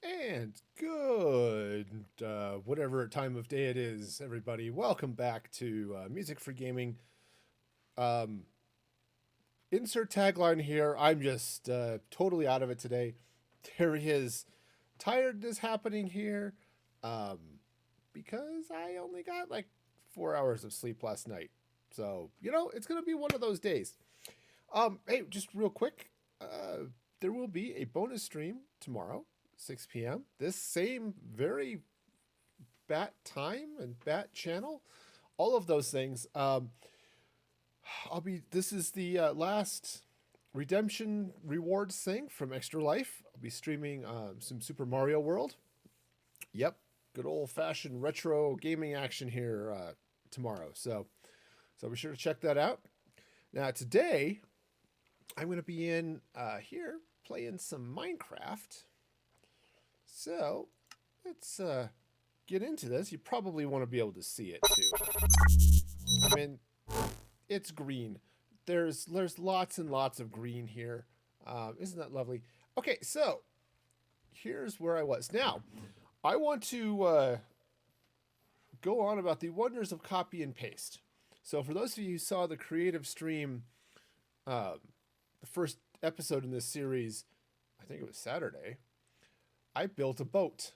And good, whatever time of day it is, everybody. Welcome back to Music for Gaming. Um, Insert tagline here. I'm just totally out of it today. There is tiredness happening here um, because I only got like 4 hours of sleep last night. So, it's going to be one of those days. Hey, just real quick, there will be a bonus stream tomorrow, 6 p.m. This same very bat time and bat channel, all of those things. This is the last redemption rewards thing from Extra Life. I'll be streaming some Super Mario World. Yep, good old fashioned retro gaming action here tomorrow. So be sure to check that out. Now today, I'm going to be in here playing some Minecraft. So let's get into this. You probably want to be able to see it too. I mean, it's green. There's lots and lots of green here. Isn't that lovely? Okay, so here's where I was. Now, I want to go on about the wonders of copy and paste. So for those of you who saw the creative stream, the first episode in this series, I think it was Saturday, I built a boat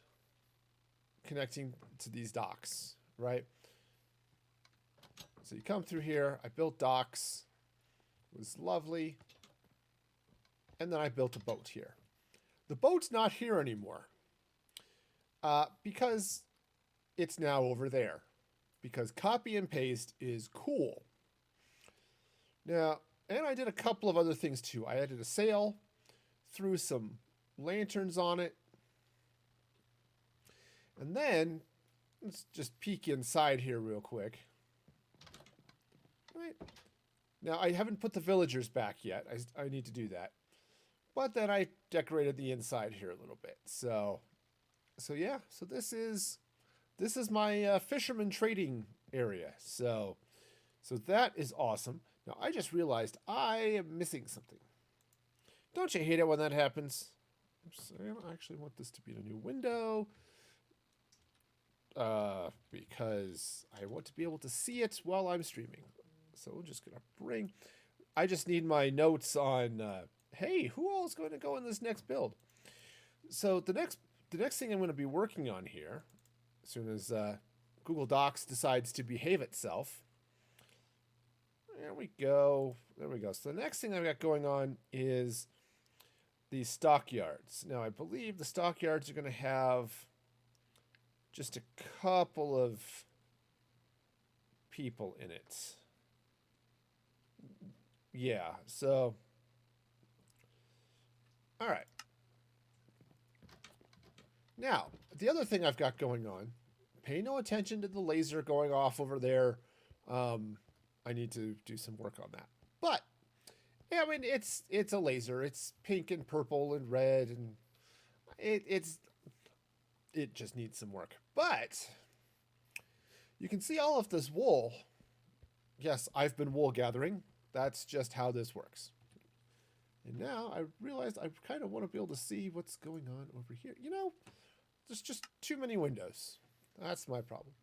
connecting to these docks, right? So you come through here, I built docks, it was lovely, and then I built a boat here. The boat's not here anymore because it's now over there, because copy and paste is cool. Now, and I did a couple of other things too. I added a sail, threw some lanterns on it, and then let's just peek inside here real quick. Right. Now, I haven't put the villagers back yet. I need to do that. But then I decorated the inside here a little bit. So yeah. So this is my fisherman trading area. So that is awesome. Now, I just realized I am missing something. Don't you hate it when that happens? I don't actually want this to be in a new window. Because I want to be able to see it while I'm streaming. So we're just going to bring... I just need my notes on, hey, who all is going to go in this next build? So the next thing I'm going to be working on here, as soon as Google Docs decides to behave itself. There we go. There we go. So the next thing I've got going on is the stockyards. Now, I believe the stockyards are going to have just a couple of people in it. Yeah, so... All right. Now, the other thing I've got going on, pay no attention to the laser going off over there. I need to do some work on that. But, yeah, I mean, it's a laser. It's pink and purple and red, and it just needs some work. But you can see all of this wool. Yes, I've been wool gathering. That's just how this works. And now I realized I kind of want to be able to see what's going on over here. There's just too many windows. That's my problem.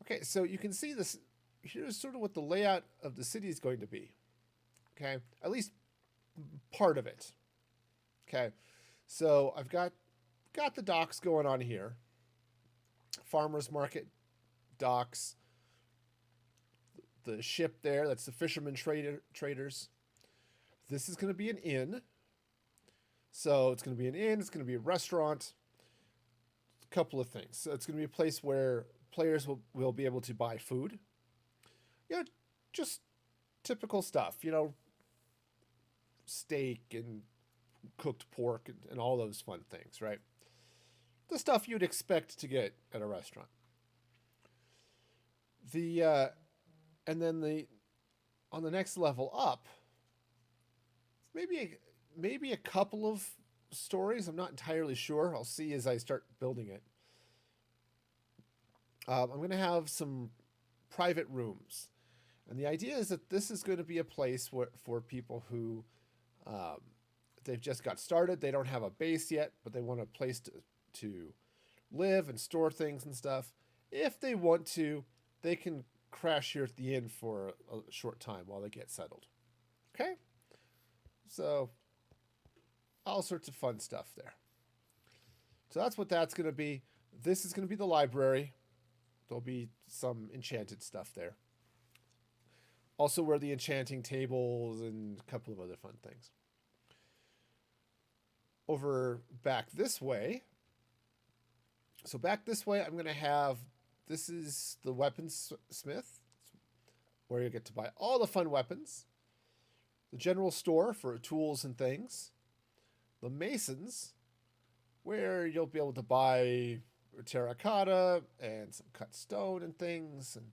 Okay, so you can see this. Here's sort of what the layout of the city is going to be. Okay, at least part of it. Okay, so I've got the docks going on here. Farmers market, docks, the ship there, that's the fishermen traders. This is going to be an inn. So it's going to be an inn, it's going to be a restaurant, a couple of things. So it's going to be a place where players will be able to buy food. Just typical stuff, steak and cooked pork and all those fun things, right? The stuff you'd expect to get at a restaurant. And then on the next level up, maybe a couple of stories. I'm not entirely sure. I'll see as I start building it. I'm going to have some private rooms. And the idea is that this is going to be a place for people who they've just got started. They don't have a base yet, but they want a place to live and store things and stuff. If they want to, they can crash here at the inn for a short time while they get settled. Okay? So, all sorts of fun stuff there. So that's what that's going to be. This is going to be the library. There'll be some enchanted stuff there. Also where the enchanting tables and a couple of other fun things. Over back this way. So back this way, I'm going to have, this is the weaponsmith, where you get to buy all the fun weapons. The general store for tools and things. The masons, where you'll be able to buy terracotta and some cut stone and things. And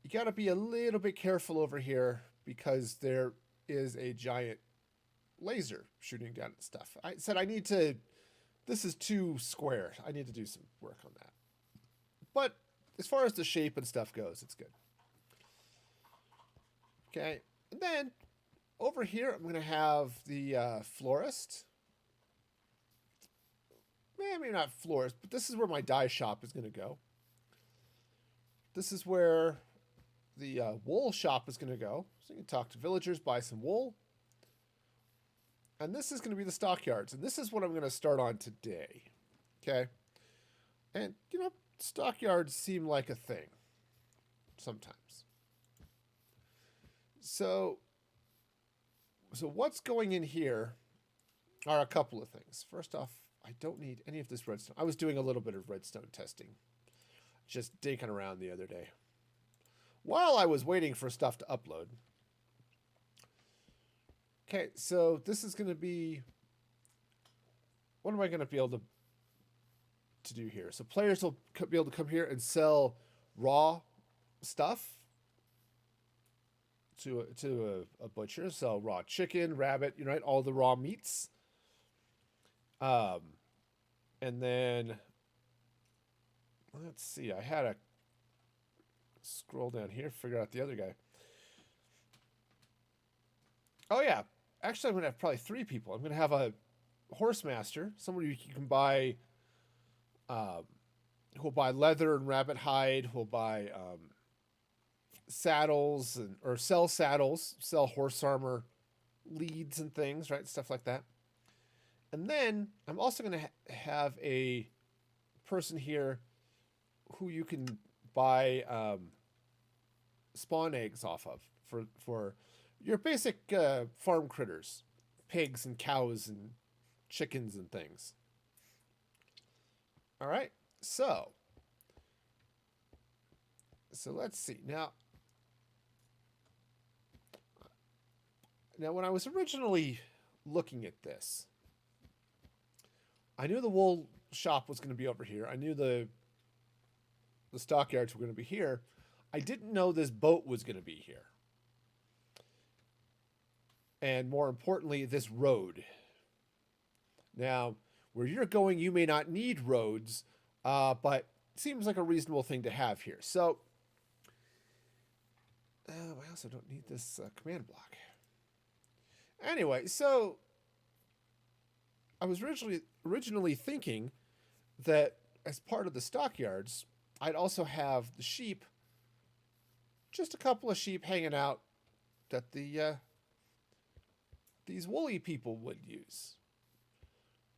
you got to be a little bit careful over here because there is a giant laser shooting down at stuff. I said I need to, this is too square. I need to do some work on that. But as far as the shape and stuff goes, it's good. Okay, and then over here I'm going to have the florist. Maybe not florist, but this is where my dye shop is going to go. This is where the wool shop is going to go. So you can talk to villagers, buy some wool. And this is going to be the stockyards. And this is what I'm going to start on today. Okay? And, you know, stockyards seem like a thing. Sometimes. So what's going in here are a couple of things. First off, I don't need any of this redstone. I was doing a little bit of redstone testing. Just dinking around the other day. While I was waiting for stuff to upload. Okay, so this is going to be... What am I going to be able to do here? So players will be able to come here and sell raw stuff to a butcher. Sell raw chicken, rabbit, you know, right? All the raw meats. And then... Let's see, I had a scroll down here, figure out the other guy. Oh yeah, actually I'm going to have probably 3 people. I'm going to have a horse master, somebody you can buy, who'll buy leather and rabbit hide, who'll buy saddles, or sell saddles, sell horse armor, leads and things, right, stuff like that. And then I'm also going to have a person here who you can buy spawn eggs off of for your basic farm critters, pigs and cows and chickens and things. All right, so let's see now. Now, when I was originally looking at this, I knew the wool shop was going to be over here. I knew the stockyards were going to be here. I didn't know this boat was going to be here. And more importantly, this road. Now, where you're going, you may not need roads, but it seems like a reasonable thing to have here. So, I also don't need this command block. Anyway, so I was originally thinking that as part of the stockyards, I'd also have the sheep, just a couple of sheep hanging out that these woolly people would use.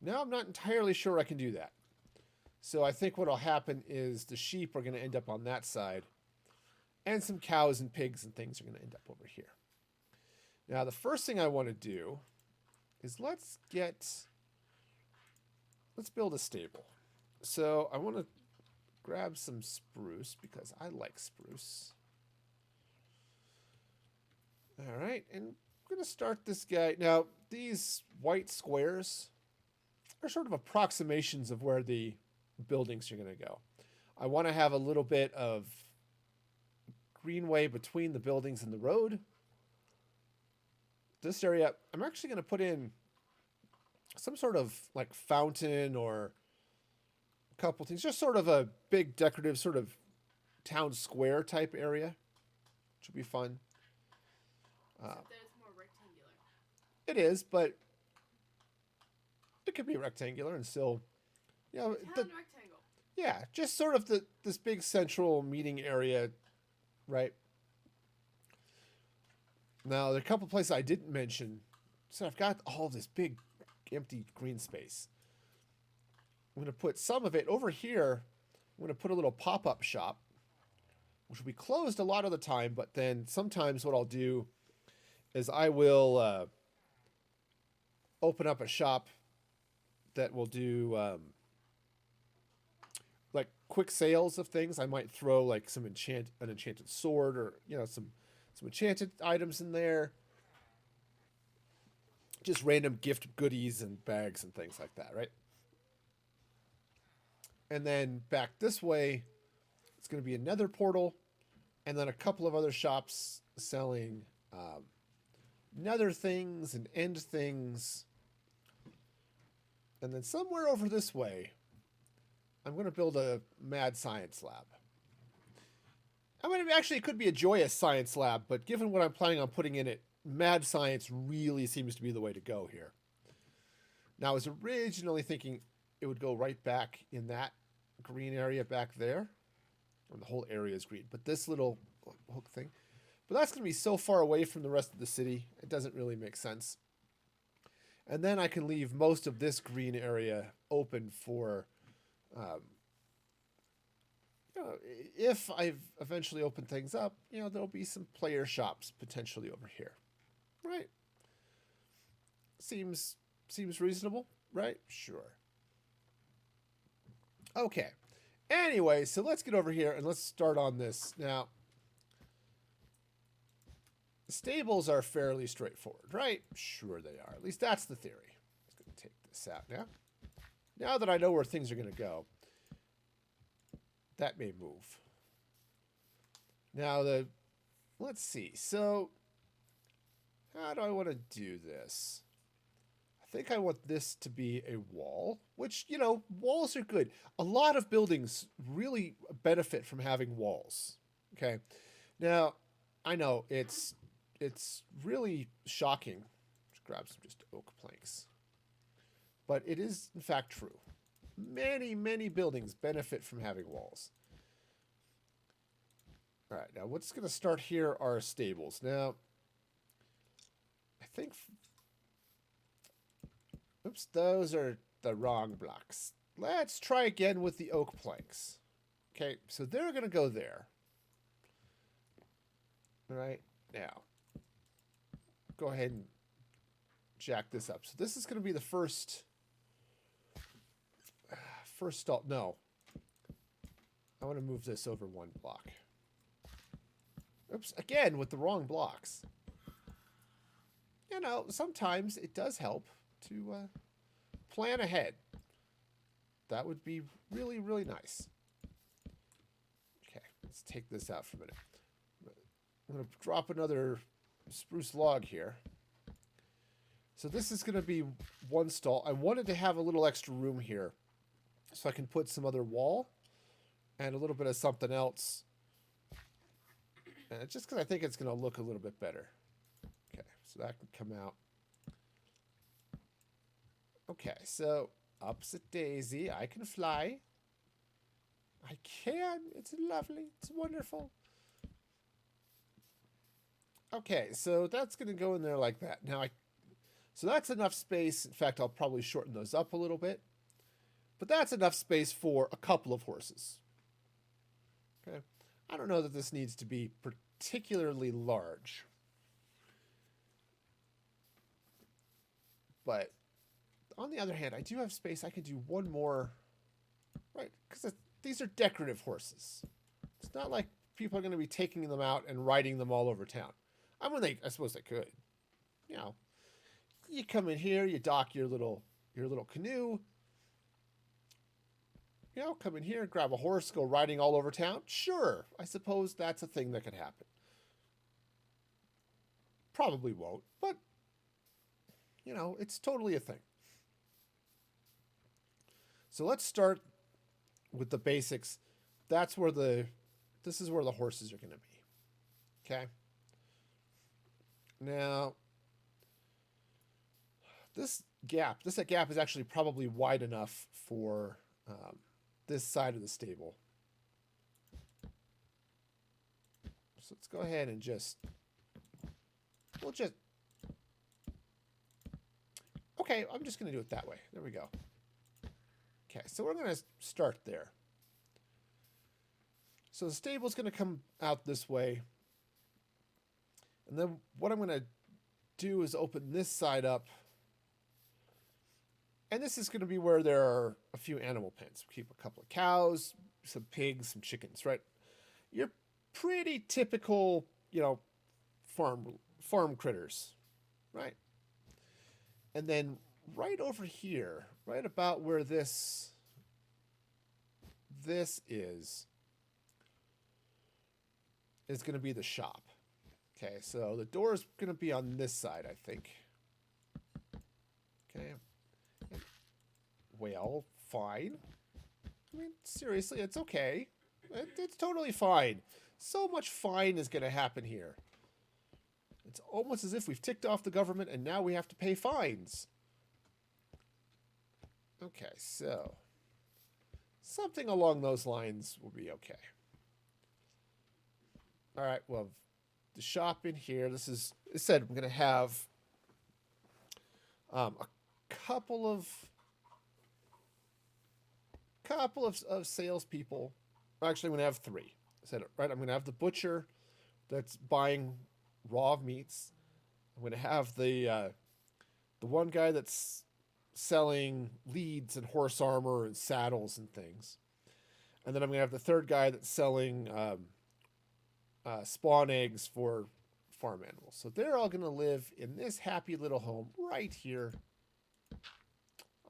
Now I'm not entirely sure I can do that. So I think what'll happen is the sheep are going to end up on that side, and some cows and pigs and things are going to end up over here. Now the first thing I want to do is let's build a stable. So I want to grab some spruce because I like spruce. All right, and I'm going to start this guy. Now, these white squares are sort of approximations of where the buildings are going to go. I want to have a little bit of greenway between the buildings and the road. This area, I'm actually going to put in some sort of like fountain or a couple things, just sort of a big decorative sort of town square type area, which will be fun. Except that it's more rectangular. It is, but it could be rectangular and still, you know, Town rectangle. yeah, just sort of this big central meeting area, right? Now, there are a couple places I didn't mention. So I've got all this big empty green space. I'm going to put some of it over here. I'm going to put a little pop-up shop, which will be closed a lot of the time, but then sometimes what I'll do is I will open up a shop that will do like quick sales of things. I might throw like an enchanted sword, or some enchanted items in there. Just random gift goodies and bags and things like that, right? And then back this way, it's going to be another portal, and then a couple of other shops selling nether things and end things. And then somewhere over this way, I'm going to build a mad science lab. I mean, actually, it could be a joyous science lab, but given what I'm planning on putting in it, mad science really seems to be the way to go here. Now, I was originally thinking it would go right back in that green area back there. And the whole area is green, but this little hook thing. But that's going to be so far away from the rest of the city, it doesn't really make sense. And then I can leave most of this green area open for, if I've eventually opened things up, there'll be some player shops potentially over here, right? Seems reasonable, right? Sure. Okay. Anyway, so let's get over here and let's start on this. Now, stables are fairly straightforward, right? Sure they are. At least that's the theory. Let's go take this out now. Now that I know where things are going to go, that may move. Now, let's see. So, how do I want to do this? I think I want this to be a wall, which, walls are good. A lot of buildings really benefit from having walls. Okay. Now, I know it's really shocking. Let's grab some just oak planks. But it is, in fact, true. Many, many buildings benefit from having walls. All right. Now, what's going to start here are stables. Now, I think... Oops, those are the wrong blocks. Let's try again with the oak planks. Okay, so they're going to go there. All right, now, go ahead and jack this up. So this is going to be the first stall. No, I want to move this over one block. Oops, again with the wrong blocks. Sometimes it does help to plan ahead. That would be really, really nice. Okay, let's take this out for a minute. I'm going to drop another spruce log here. So this is going to be one stall. I wanted to have a little extra room here so I can put some other wall and a little bit of something else. And just because I think it's going to look a little bit better. Okay, so that can come out. Okay, so up's a daisy. I can fly. I can. It's lovely. It's wonderful. Okay, so that's going to go in there like that. Now, so that's enough space. In fact, I'll probably shorten those up a little bit. But that's enough space for a couple of horses. Okay, I don't know that this needs to be particularly large. But on the other hand, I do have space. I could do one more, right? Because these are decorative horses. It's not like people are going to be taking them out and riding them all over town. I suppose they could. You come in here, you dock your little canoe. Come in here, grab a horse, go riding all over town. Sure, I suppose that's a thing that could happen. Probably won't, but it's totally a thing. So let's start with the basics. This is where the horses are going to be. Okay. Now, gap. This gap is actually probably wide enough for this side of the stable. So let's go ahead and we'll just, okay, I'm just going to do it that way. There we go. Okay, so we're going to start there. So the stable's going to come out this way. And then what I'm going to do is open this side up. And this is going to be where there are a few animal pens. We keep a couple of cows, some pigs, some chickens, right? You're pretty typical, farm critters, right? And then right over here, right about where this is going to be the shop. Okay, so the door is going to be on this side, I think. Okay. Well, fine. I mean, seriously, it's okay. It's totally fine. So much fine is going to happen here. It's almost as if we've ticked off the government and now we have to pay fines. Okay, so something along those lines will be okay. All right, well, the shop in here, this is, it said I'm going to have a couple of salespeople. Actually, I'm going to have 3. I said it right. I'm going to have the butcher that's buying raw meats. I'm going to have the one guy that's selling leads and horse armor and saddles and things. And then I'm going to have the third guy that's selling spawn eggs for farm animals. So they're all going to live in this happy little home right here.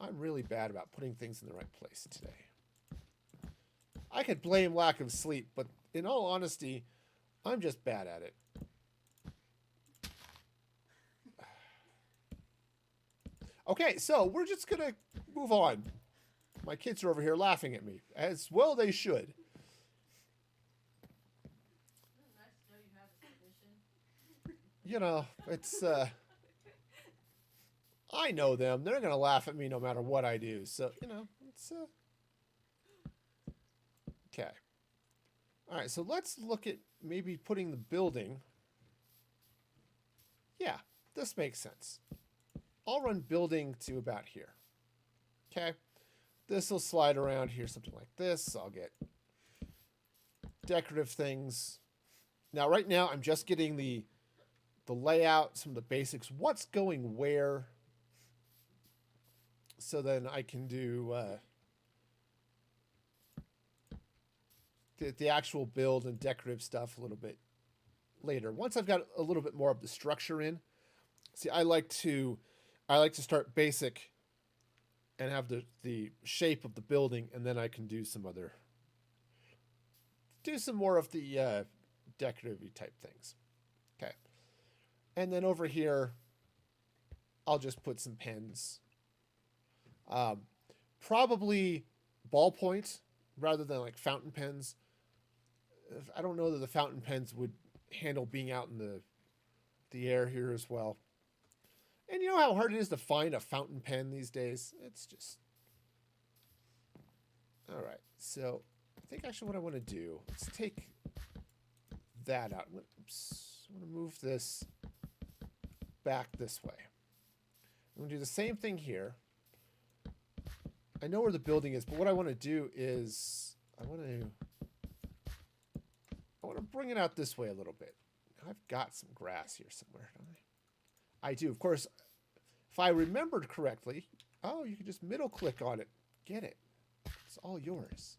I'm really bad about putting things in the right place today. I could blame lack of sleep, but in all honesty, I'm just bad at it. Okay, so we're just going to move on. My kids are over here laughing at me, as well they should. It's, I know them. They're going to laugh at me no matter what I do. So, it's, okay. All right, so let's look at maybe putting the building. Yeah, this makes sense. I'll run building to about here. Okay. This will slide around here, something like this. I'll get decorative things. Now, right now, I'm just getting the layout, some of the basics, what's going where. So then I can do the actual build and decorative stuff a little bit later. Once I've got a little bit more of the structure in. See, I like to start basic and have the shape of the building, and then I can do some more of the decorative type things. Okay. And then over here, I'll just put some pens. Probably ballpoint rather than like fountain pens. I don't know that the fountain pens would handle being out in the air here as well. And you know how hard it is to find a fountain pen these days? It's just... All right, so I think actually what I want to do, let's take that out. Oops, I want to move this back this way. I'm going to do the same thing here. I know where the building is, but what I want to do is I want to bring it out this way a little bit. I've got some grass here somewhere, don't I? I do. Of course, if I remembered correctly, you can just middle click on it. Get it. It's all yours.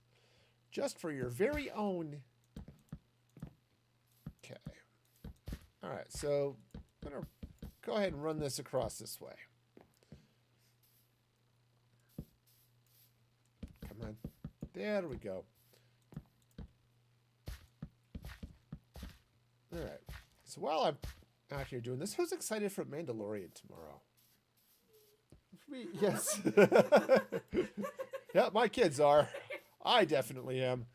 Just for your very own. Okay. All right, so I'm going to go ahead and run this across this way. Come on. There we go. All right. So while I'm out here doing this, who's excited for Mandalorian tomorrow? Me, yes. Yeah, my kids are. I definitely am.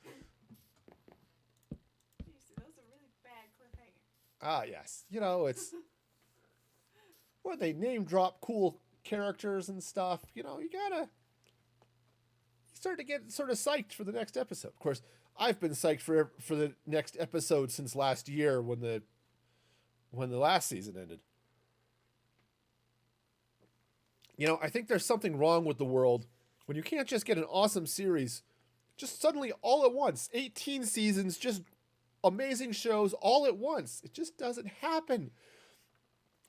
Seriously, that was a really bad cliffhanger. Ah, yes. It's where they name drop cool characters and stuff, you know, you start to get sort of psyched for the next episode. Of course, I've been psyched for the next episode since last year when the last season ended. You know, I think there's something wrong with the world when you can't just get an awesome series just suddenly all at once. 18 seasons, just amazing shows all at once. It just doesn't happen.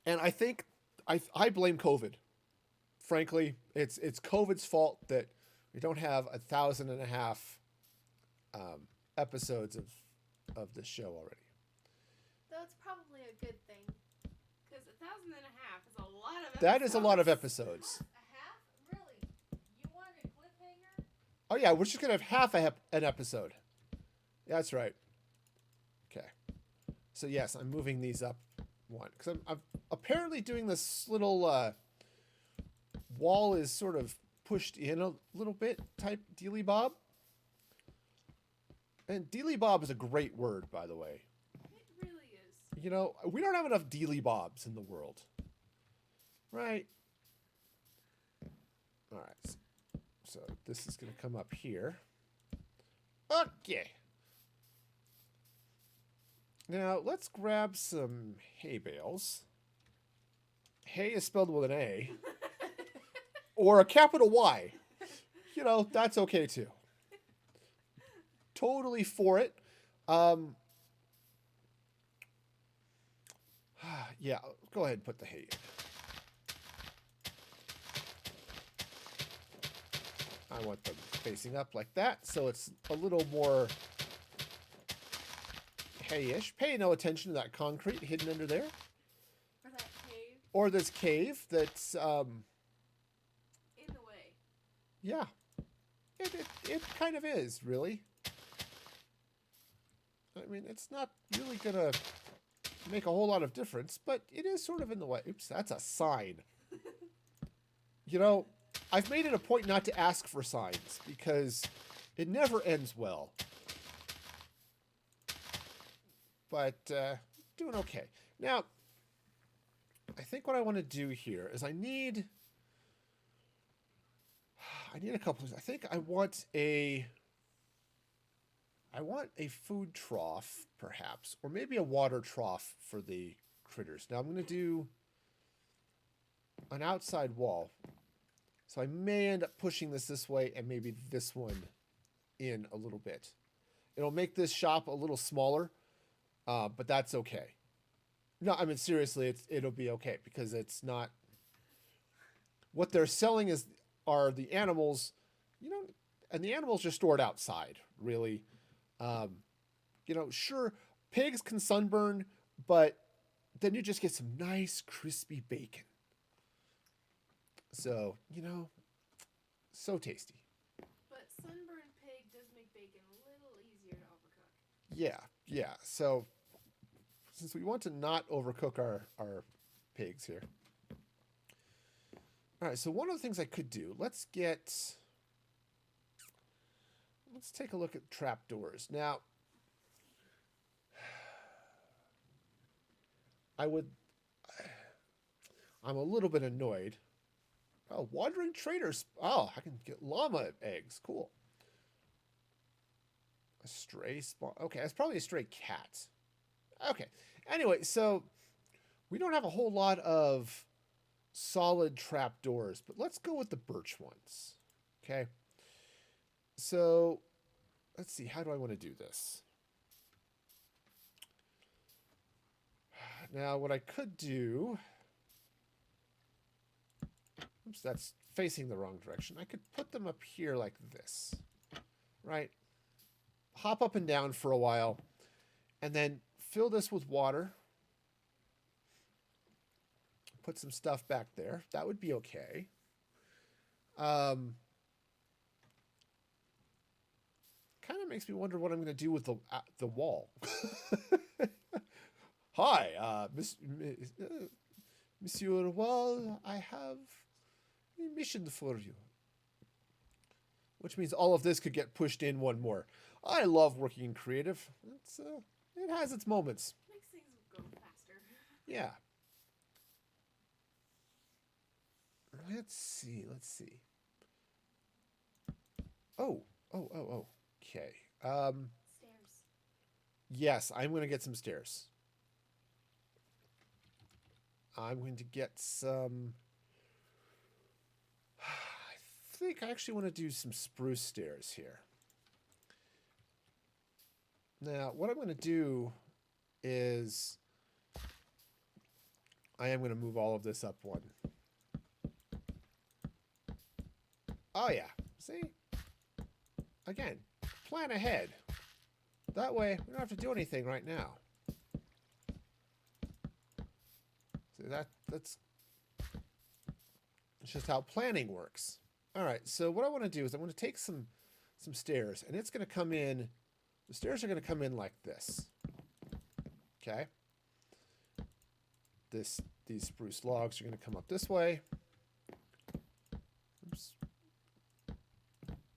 And I think I blame COVID. Frankly, it's COVID's fault that we don't have 1,500 episodes of this show already. Though it's probably a good thing, because 1,500 is a lot of episodes. That is a lot of episodes. A half? Really? You wanted a cliffhanger? Oh yeah, we're just gonna have half an episode. That's right. Okay. So yes, I'm moving these up one because I'm apparently doing this little wall is sort of pushed in a little bit type dealy bob. And dealy bob is a great word, by the way. It really is. You know, we don't have enough dealy bobs in the world, right? All right. So this is going to come up here. Okay. Now, let's grab some hay bales. Hay is spelled with an A. Or a capital Y. You know, that's okay too. Totally for it. Yeah, go ahead and put the hay in. I want them facing up like that, so it's a little more hay-ish. Pay no attention to that concrete hidden under there. Or that cave. Or this cave that's, In the way. yeah. It kind of is, really. I mean, it's not really going to make a whole lot of difference, but it is sort of in the way. Oops, that's a sign. You know, I've made it a point not to ask for signs because it never ends well. But doing okay. Now, I think what I want to do here is I need a couple of, I think I want a food trough, perhaps, or maybe a water trough for the critters. Now I'm going to do an outside wall. So I may end up pushing this way and maybe this one in a little bit. It'll make this shop a little smaller, but that's okay. No, I mean, seriously, it'll be okay because it's not... What they're selling are the animals, you know, and the animals are stored outside, really. You know, sure, pigs can sunburn, but then you just get some nice crispy bacon. So, you know, so tasty. But sunburned pig does make bacon a little easier to overcook. Yeah. So, since we want to not overcook our pigs here. All right, so one of the things I could do, let's take a look at trapdoors. Now, I'm a little bit annoyed. Oh, wandering traders. Oh, I can get llama eggs. Cool. A stray spawn. Okay, that's probably a stray cat. Okay. Anyway, so we don't have a whole lot of solid trapdoors, but let's go with the birch ones. Okay. So let's see. How do I want to do this? Now, what I could do... Oops, that's facing the wrong direction. I could put them up here like this, right? Hop up and down for a while, and then fill this with water. Put some stuff back there. That would be okay. Kind of makes me wonder what I'm going to do with the wall. Hi, Monsieur Wall, I have a mission for you. Which means all of this could get pushed in one more. I love working in creative. It has its moments. Makes things go faster. Yeah. let's see. Let's see. Oh, oh. Okay. Stairs. Yes, I'm going to get some stairs. I'm going to get some. I think I actually want to do some spruce stairs here. Now, what I'm going to do is I am going to move all of this up one. Oh, yeah. See? Again, plan ahead. That way, we don't have to do anything right now. See, that's just how planning works. All right, so what I want to do is I want to take some stairs, and it's going to come in. The stairs are going to come in like this. Okay? These spruce logs are going to come up this way. Oops.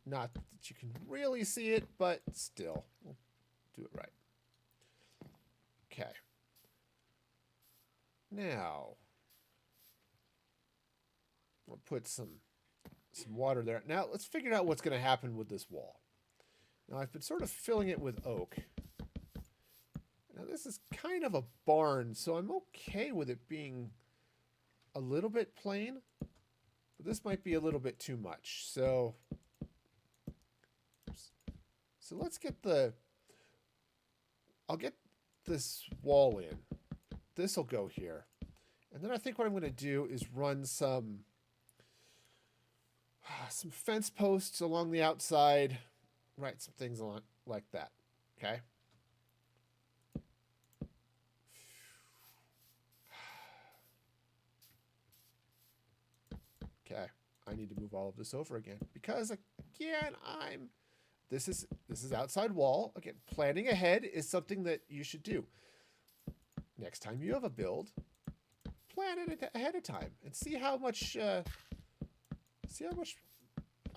Not that you can really see it, but still, we'll do it right. Okay. Now, we'll put some water there. Now, let's figure out what's going to happen with this wall. Now, I've been sort of filling it with oak. Now, this is kind of a barn, so I'm okay with it being a little bit plain. But this might be a little bit too much. So let's get I'll get this wall in. This will go here. And then I think what I'm going to do is run some fence posts along the outside. Right, some things along like that. Okay? Okay, I need to move all of this over again because again, this is outside wall. Again, planning ahead is something that you should do. Next time you have a build, plan it ahead of time and see how much I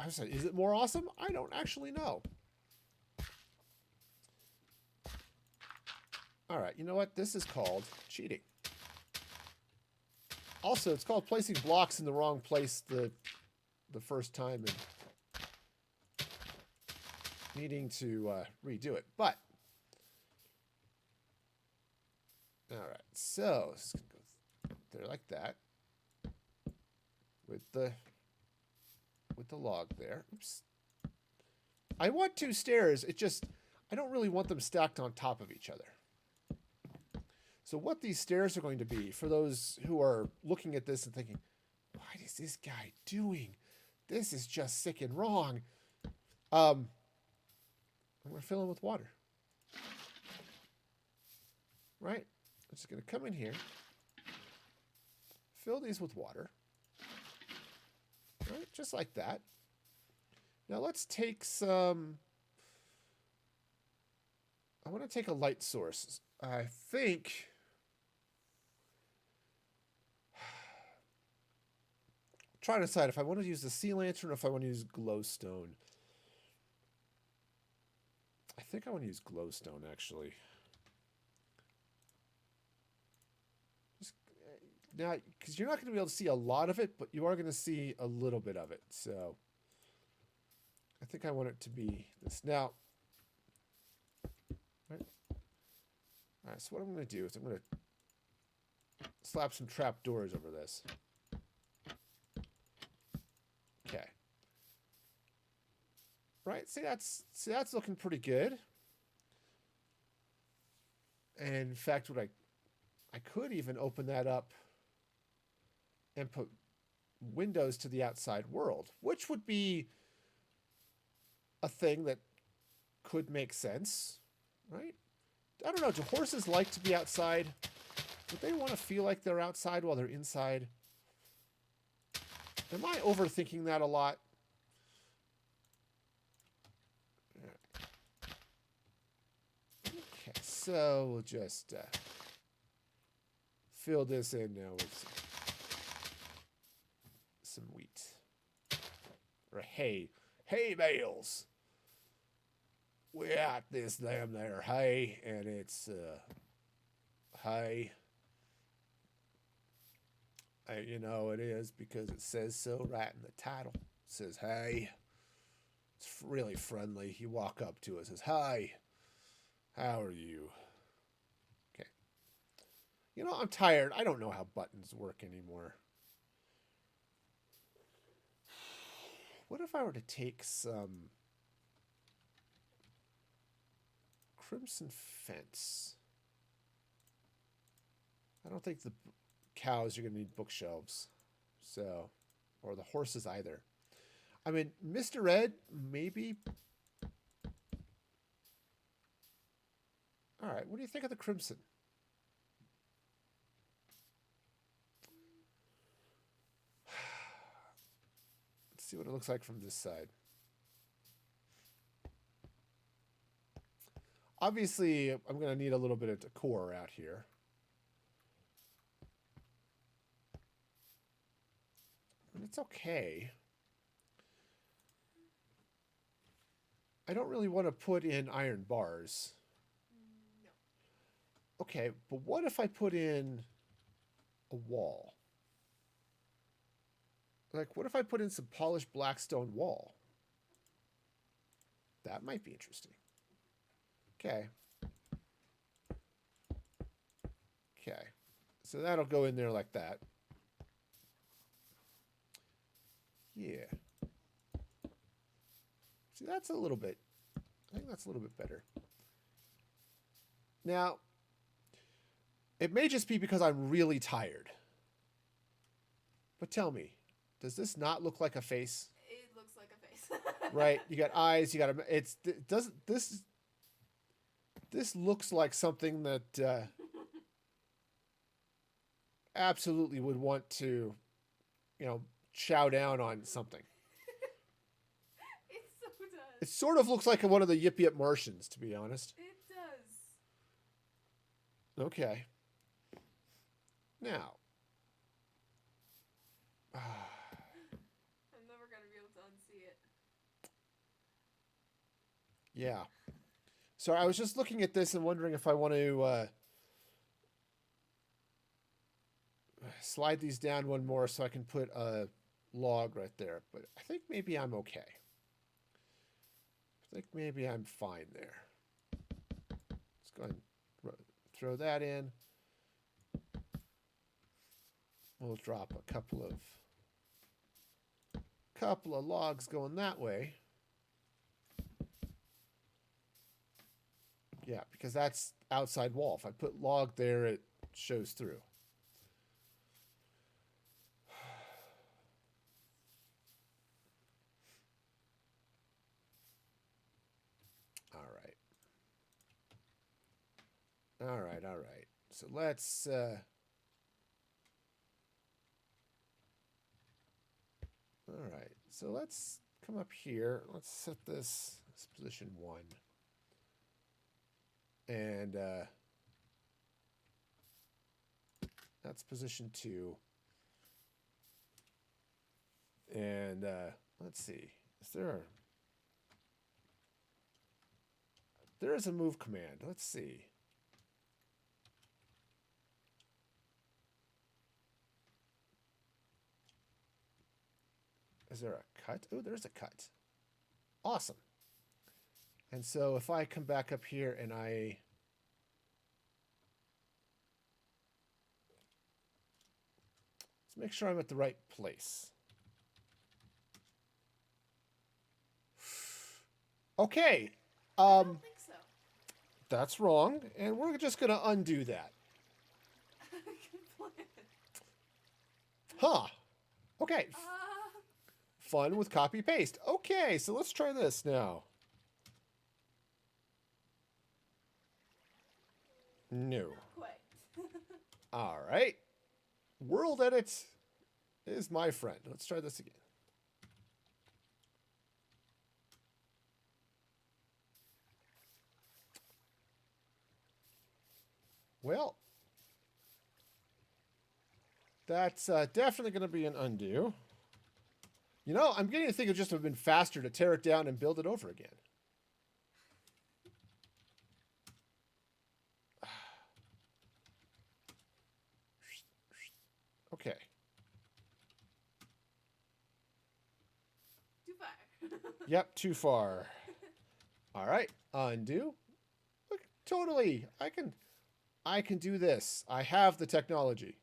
said, is it more awesome? I don't actually know. All right, you know what? This is called cheating. Also, it's called placing blocks in the wrong place the first time and needing to redo it. But all right, so it's gonna go there like that with the log there. Oops. I want 2 stairs. It just I don't really want them stacked on top of each other. So what these stairs are going to be, for those who are looking at this and thinking, what is this guy doing? This is just sick and wrong. I'm going to fill them with water. Right? I'm just going to come in here, fill these with water. Right? Just like that. Now let's take some... I want to take a light source. I think... try to decide if I want to use the sea lantern or if I want to use glowstone. I think I want to use glowstone, actually. Just, now, because you're not going to be able to see a lot of it, but you are going to see a little bit of it. So, I think I want it to be this. Now, right? All right, so what I'm going to do is I'm going to slap some trapdoors over this. Okay. Right, see that's looking pretty good. And in fact, what I could even open that up and put windows to the outside world, which would be a thing that could make sense, right? I don't know, do horses like to be outside? Would they want to feel like they're outside while they're inside? Am I overthinking that a lot? Okay, so we'll just fill this in now with some wheat. Or hay. Hay bales! We got this damn there hay, and it's hay. You know it is because it says so right in the title. It says, "Hey." It's really friendly. You walk up to it, says, "Hi, how are you?" Okay. You know, I'm tired. I don't know how buttons work anymore. What if I were to take some crimson fence? I don't think the cows are going to need bookshelves. So, or the horses either. I mean, Mr. Ed, maybe. All right, what do you think of the crimson? Let's see what it looks like from this side. Obviously, I'm going to need a little bit of decor out here. And it's okay. I don't really want to put in iron bars. No. Okay, but what if I put in a wall? Like, what if I put in some polished black stone wall? That might be interesting. Okay. Okay. So that'll go in there like that. Yeah. See, that's a little bit, I think that's a little bit better. Now, it may just be because I'm really tired. But tell me, does this not look like a face? It looks like a face. Right? You got eyes, you got it doesn't this looks like something that absolutely would want to, you know, chow down on something. It so does. It sort of looks like one of the Yip Yip Martians, to be honest. It does. Okay. Now. I'm never going to be able to unsee it. Yeah. So I was just looking at this and wondering if I want to slide these down one more so I can put a log right there. But I think maybe I'm okay. I think maybe I'm fine there. Let's go ahead and throw that in. We'll drop a couple of logs going that way. Yeah, because that's outside wall. If I put log there, it shows through. All right. All right. So let's all right. So let's come up here. Let's set this as position 1. And that's position 2. And let's see. There is a move command. Let's see. Is there a cut? Oh, there's a cut. Awesome. And so if I come back up here and let's make sure I'm at the right place. Okay. I don't think so. That's wrong, and we're just going to undo that. Good plan. Huh. Okay. Fun with copy paste. Okay, so let's try this now. No. Not quite. All right. World edit is my friend. Let's try this again. Well, that's definitely going to be an undo. You know, I'm getting to think it just would have been faster to tear it down and build it over again. Okay. Yep, too far. All right, undo. Look, totally. I can do this. I have the technology.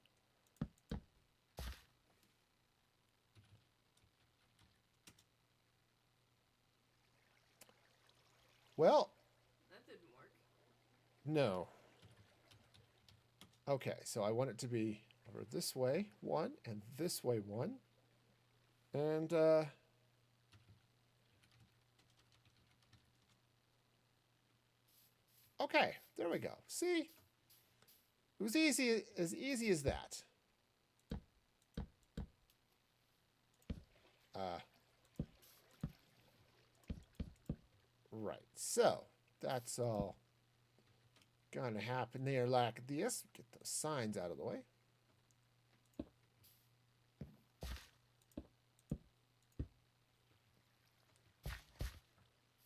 Well, That didn't work. no. Okay, so I want it to be over this way, one, and this way, one. And, okay, there we go. See? It was easy as that. Uh, right, so that's all gonna happen there like this. Get those signs out of the way.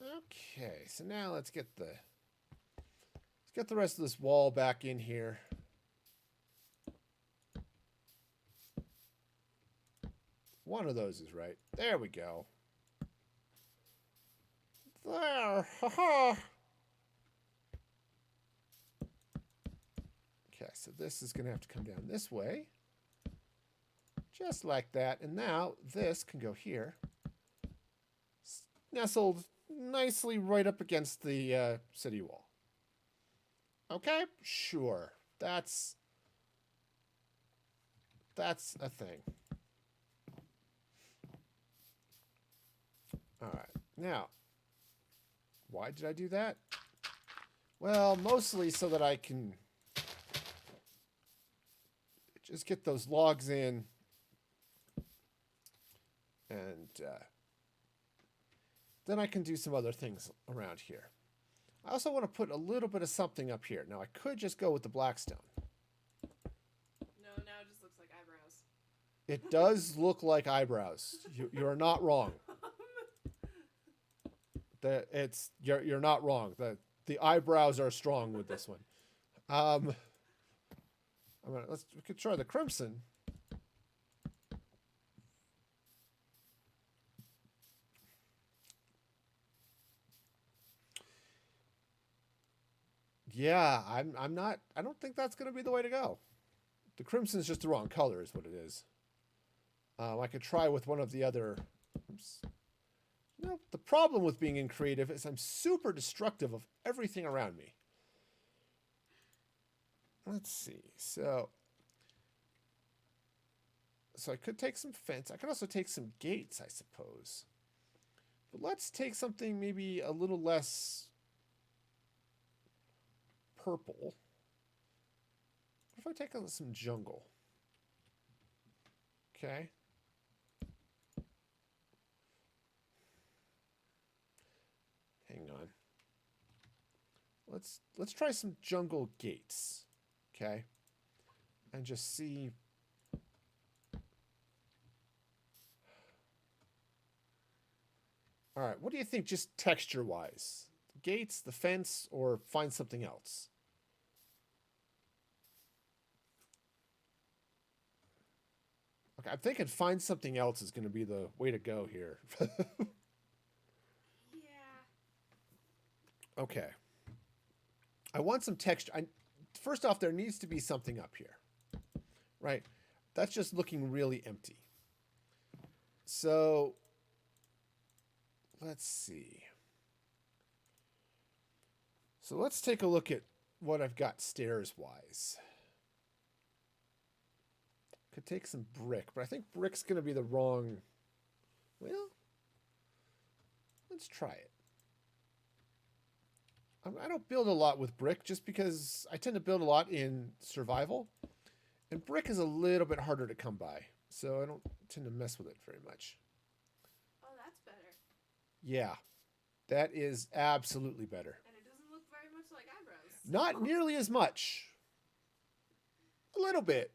Okay, so now let's get the rest of this wall back in here. One of those is right. There we go. There. Haha. Okay, so this is going to have to come down this way. Just like that. And now this can go here. Nestled nicely right up against the city wall. Okay, sure. That's a thing. All right. Now, why did I do that? Well, mostly so that I can just get those logs in and then I can do some other things around here. I also want to put a little bit of something up here. Now, I could just go with the blackstone. No, now it just looks like eyebrows. It does look like eyebrows. You're not wrong. You're not wrong. The eyebrows are strong with this one. We could try the crimson. Yeah, I'm not. I don't think that's going to be the way to go. The crimson is just the wrong color, is what it is. I could try with one of the other. Oops. No, the problem with being in creative is I'm super destructive of everything around me. Let's see. So I could take some fence. I could also take some gates, I suppose. But let's take something maybe a little less purple. What if I take on some jungle? Okay. Hang on. Let's try some jungle gates. Okay. And just see. All right, what do you think just texture-wise? The gates, the fence, or find something else? Okay, I'm thinking find something else is going to be the way to go here. Yeah. Okay. I want some texture. First off, there needs to be something up here. Right? That's just looking really empty. So let's see. So let's take a look at what I've got stairs-wise. Could take some brick, but I think brick's going to be the wrong... Well, let's try it. I don't build a lot with brick just because I tend to build a lot in survival. And brick is a little bit harder to come by, so I don't tend to mess with it very much. Oh, that's better. Yeah, that is absolutely better. And it doesn't look very much like eyebrows. Not nearly as much. A little bit.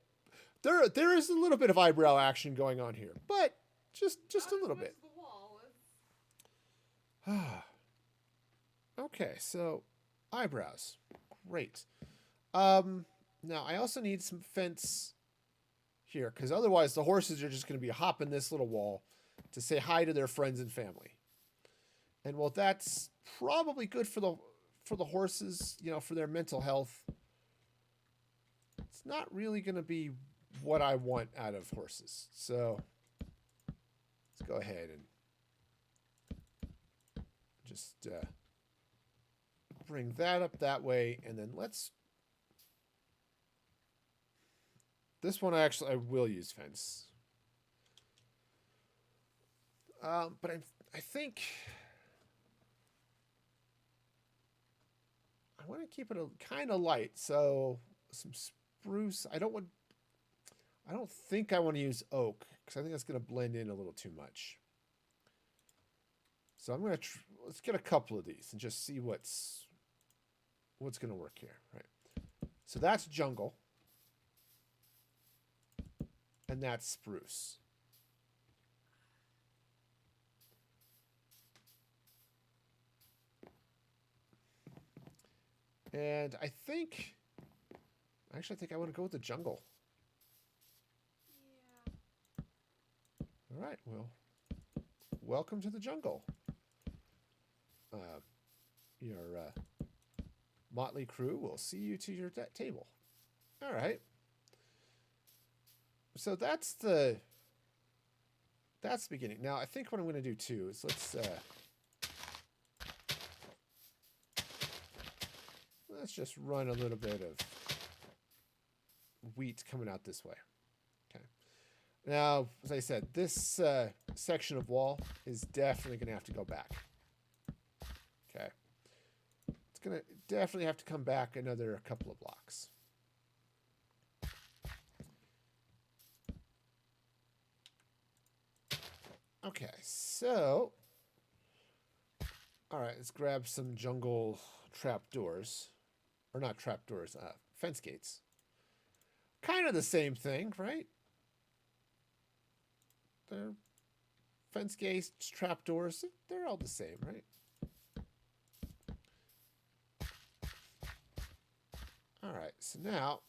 There is a little bit of eyebrow action going on here, but just a little bit. The wall. Okay, so eyebrows. Great. Now I also need some fence here, because otherwise the horses are just going to be hopping this little wall to say hi to their friends and family. And well, that's probably good for the horses, you know, for their mental health. It's not really going to be what I want out of horses. So let's go ahead and just bring that up that way, and then let's. This one I will use fence. But I think I want to keep it a kind of light. So some spruce. I don't think I want to use oak because I think that's going to blend in a little too much. So I'm going to let's get a couple of these and just see what's going to work here, right? So that's jungle, and that's spruce. And I think I think I want to go with the jungle. Yeah. All right, well, welcome to the jungle. Your motley crew will see you to your table. All right. So that's the beginning. Now I think what I'm going to do too is let's just run a little bit of wheat coming out this way. Okay. Now, as I said, this section of wall is definitely going to have to go back. Okay. It's going to definitely have to come back another couple of blocks. Okay, so all right, let's grab some jungle trapdoors. Or not trapdoors, fence gates. Kind of the same thing, right? They're fence gates, trapdoors, they're all the same, right? All right, so now.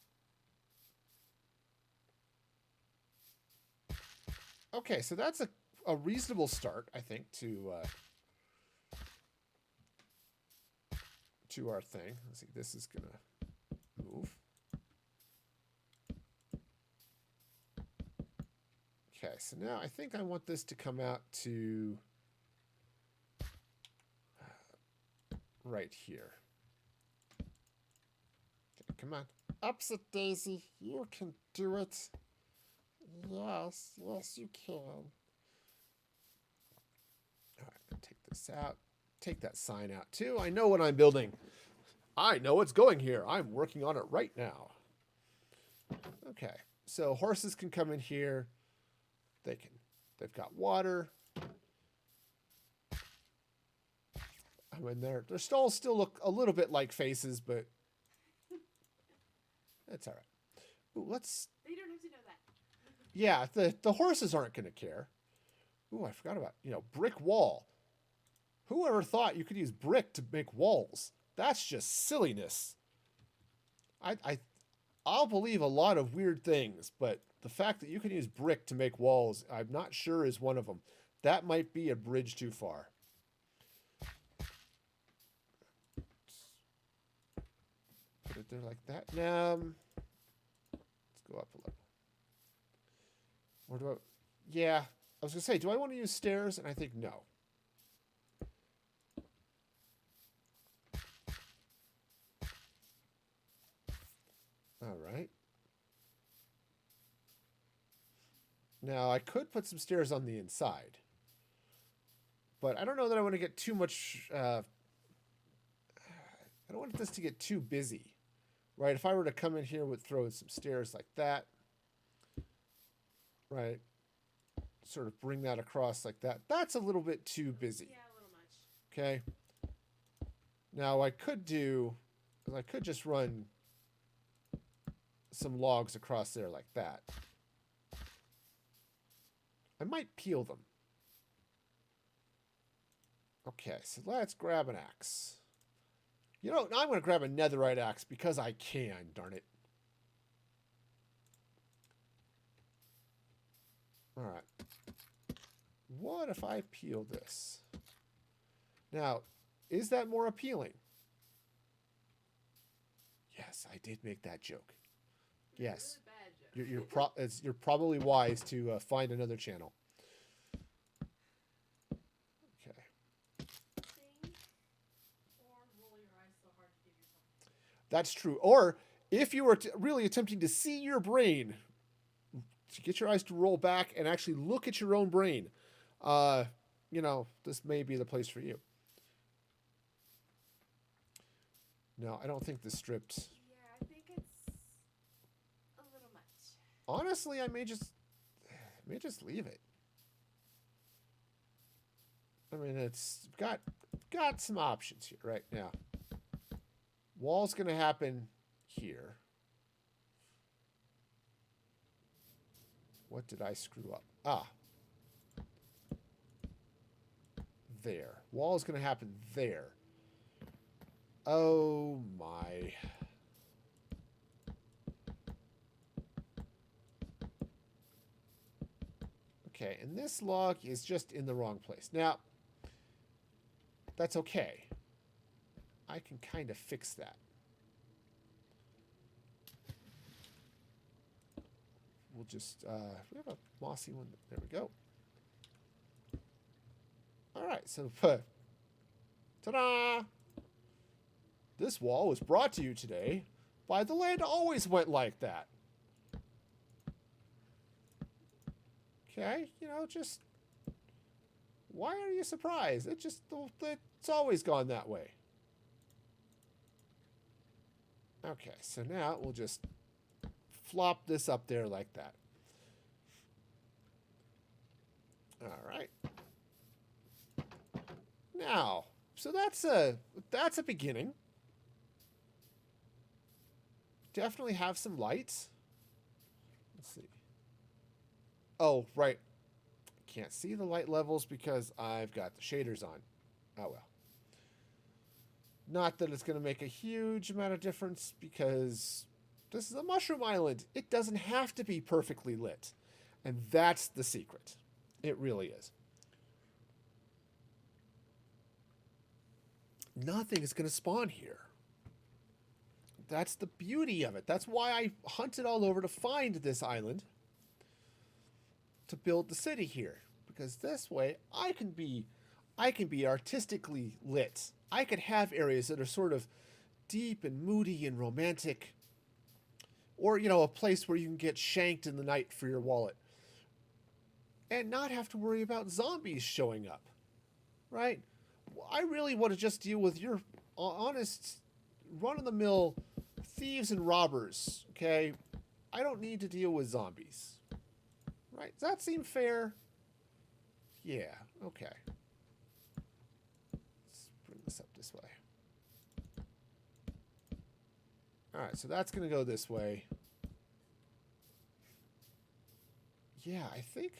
Okay, so that's a reasonable start, I think, to our thing. Let's see, this is going to move. Okay, so now I think I want this to come out to right here. Okay, come on. Upset Daisy, you can do it. Yes, you can. All right, take this out. Take that sign out too. I know what I'm building. I know what's going here. I'm working on it right now. Okay, so horses can come in here. They've got water. I mean, they're still look a little bit like faces, but that's all right. Ooh, let's. They don't have to know that. Yeah, the horses aren't going to care. Ooh, I forgot about brick wall. Who ever thought you could use brick to make walls? That's just silliness. I'll believe a lot of weird things, but the fact that you can use brick to make walls, I'm not sure is one of them. That might be a bridge too far. Put it there like that. Now, let's go up a little. Or do I? Yeah, I was going to say, do I want to use stairs? And I think no. All right. Now, I could put some stairs on the inside. But I don't know that I want to get too much. I don't want this to get too busy. Right? If I were to come in here with throw some stairs like that. Right? Sort of bring that across like that. That's a little bit too busy. Yeah, a little much. Okay. Now, I could just run some logs across there like that. I might peel them. Okay, so let's grab an axe. Now I'm going to grab a netherite axe because I can, darn it. All right. What if I peel this? Now, is that more appealing? Yes, I did make that joke. Yes. Really bad joke. You're probably wise to find another channel. Okay. Think or roll your eyes so hard to give yourself. That's true. Or if you were really attempting to see your brain, to get your eyes to roll back and actually look at your own brain, this may be the place for you. No, I don't think the stripped. Yeah, I think it's a little much. Honestly, I may just leave it. I mean, it's got some options here right now. Wall's going to happen here. What did I screw up? Ah. There. Wall is going to happen there. Oh my. Okay, and this log is just in the wrong place. Now, that's okay. I can kind of fix that. We'll just, we have a mossy one. There we go. All right, so, ta-da! This wall was brought to you today by The Land Always Went Like That. Okay, just, why are you surprised? It's always gone that way. Okay, so now we'll just flop this up there like that. All right. Now, so that's a beginning. Definitely have some lights. Let's see. Oh, right. Can't see the light levels because I've got the shaders on. Oh well. Not that it's going to make a huge amount of difference because this is a mushroom island. It doesn't have to be perfectly lit. And that's the secret. It really is. Nothing is going to spawn here. That's the beauty of it. That's why I hunted all over to find this island to build the city here. Because this way I can be artistically lit. I could have areas that are sort of deep and moody and romantic. Or, a place where you can get shanked in the night for your wallet. And not have to worry about zombies showing up. Right? I really want to just deal with your honest, run-of-the-mill thieves and robbers, okay? I don't need to deal with zombies. Right? Does that seem fair? Yeah, okay. Let's bring this up this way. Alright, so that's going to go this way. Yeah, I think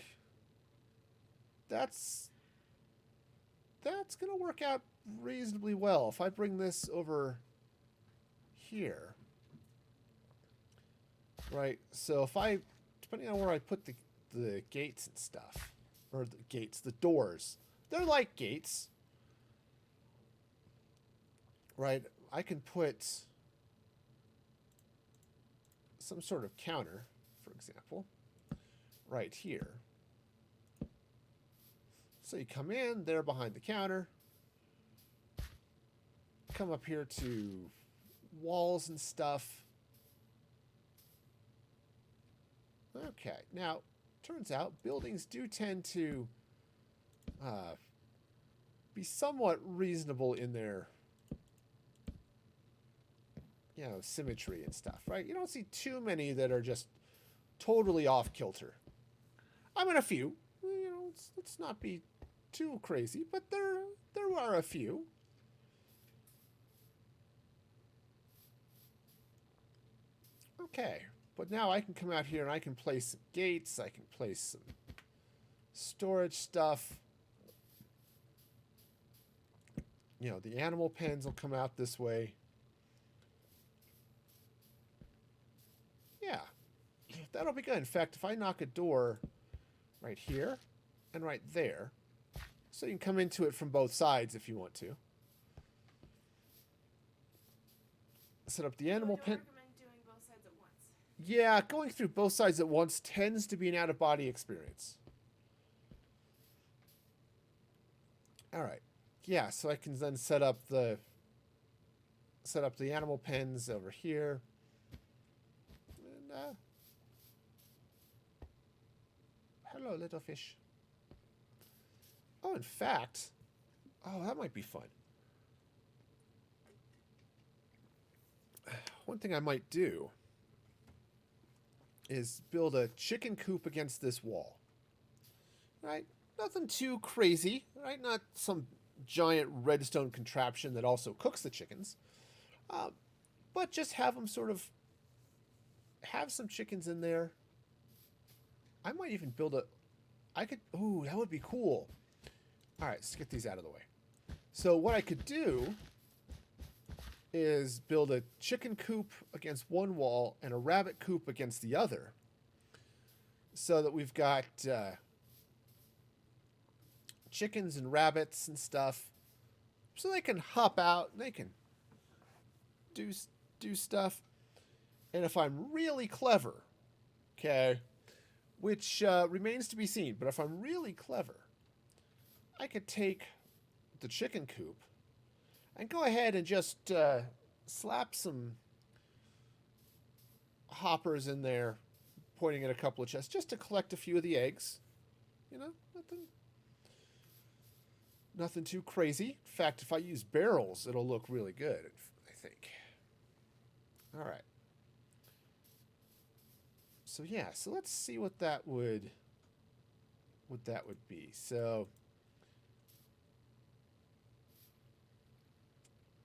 that's going to work out reasonably well. If I bring this over here, right? So if I, depending on where I put the gates and stuff, or the doors, they're like gates, right? I can put some sort of counter, for example, right here. So you come in, they're behind the counter. Come up here to walls and stuff. Okay, now, turns out buildings do tend to be somewhat reasonable in their, symmetry and stuff, right? You don't see too many that are just totally off kilter. I mean, a few. Let's not be too crazy, but there are a few. Okay, but now I can come out here and I can place some gates. I can place some storage stuff. The animal pens will come out this way. Yeah, that'll be good. In fact, if I knock a door right here and right there, So you can come into it from both sides if you want to. Set up the animal pen. I don't recommend doing both sides at once. Yeah, going through both sides at once tends to be an out-of-body experience. All right. Yeah, so I can then set up the animal pens over here. And, hello, little fish. Oh, in fact, that might be fun. One thing I might do is build a chicken coop against this wall. Right? Nothing too crazy, right? Not some giant redstone contraption that also cooks the chickens. But just have them sort of have some chickens in there. I might even build ooh, that would be cool. All right, let's get these out of the way. So what I could do is build a chicken coop against one wall and a rabbit coop against the other, so that we've got chickens and rabbits and stuff, so they can hop out and they can do stuff. And if I'm really clever, okay, which remains to be seen, but if I'm really clever, I could take the chicken coop and go ahead and just slap some hoppers in there, pointing at a couple of chests, just to collect a few of the eggs. You know, nothing too crazy. In fact, if I use barrels, it'll look really good, I think. All right. So yeah, so let's see what that would be. So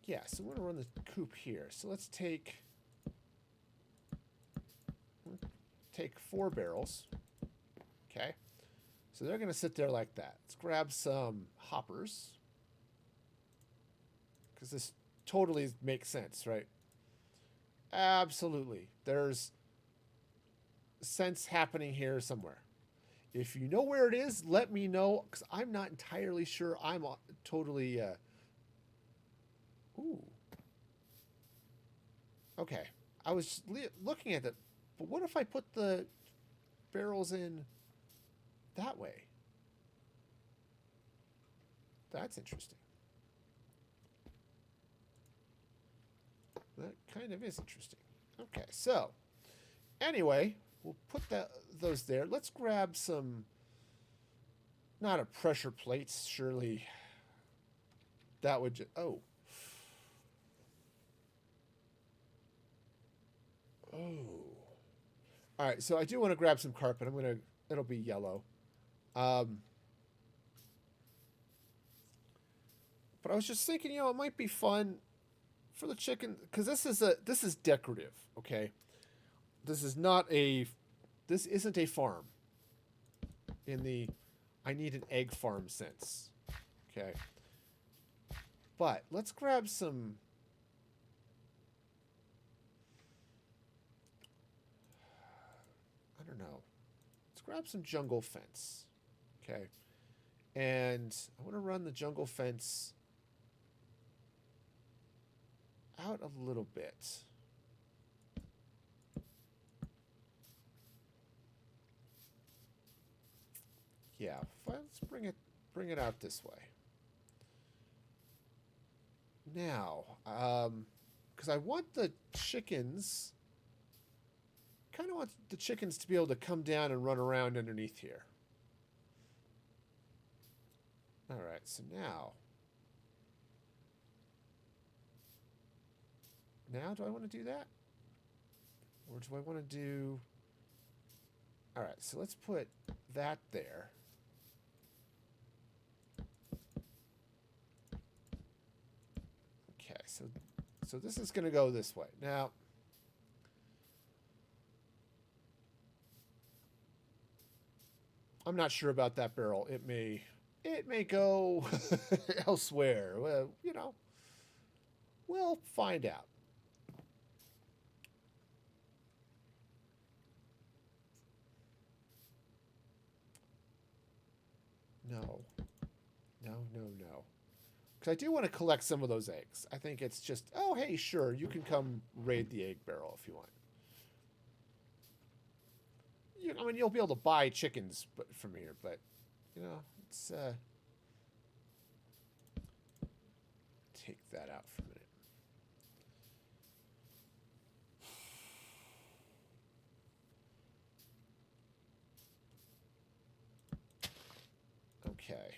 yeah, so we're gonna run the coop here. So let's take 4 barrels. Okay. So they're gonna sit there like that. Let's grab some hoppers, because this totally makes sense, right? Absolutely. There's sense happening here somewhere. If you know where it is, let me know, because I'm not entirely sure. I'm totally ooh. Okay. I was looking at it, but what if I put the barrels in that way? That's interesting. That kind of is interesting. Okay, so anyway, we'll put those there. Let's grab some, not a pressure plates, surely that would just, oh. All right, so I do want to grab some carpet. It'll be yellow. But I was just thinking, it might be fun for the chicken, because this is decorative, okay? This isn't a farm in the I need an egg farm sense, okay? But let's grab some, I don't know. Let's grab some jungle fence, okay? And I want to run the jungle fence out a little bit. Yeah, let's bring it out this way. Now, because I want the chickens, kind of want the chickens to be able to come down and run around underneath here. All right, so now do I want to do that? Or do I want to do... All right, so let's put that there. Okay, so this is going to go this way. Now, I'm not sure about that barrel. It may go elsewhere. Well, we'll find out. No. no. Because I do want to collect some of those eggs. I think it's just, oh, hey, sure, you can come raid the egg barrel if you want. I mean, you'll be able to buy chickens from here, but, it's, take that out for a minute. Okay.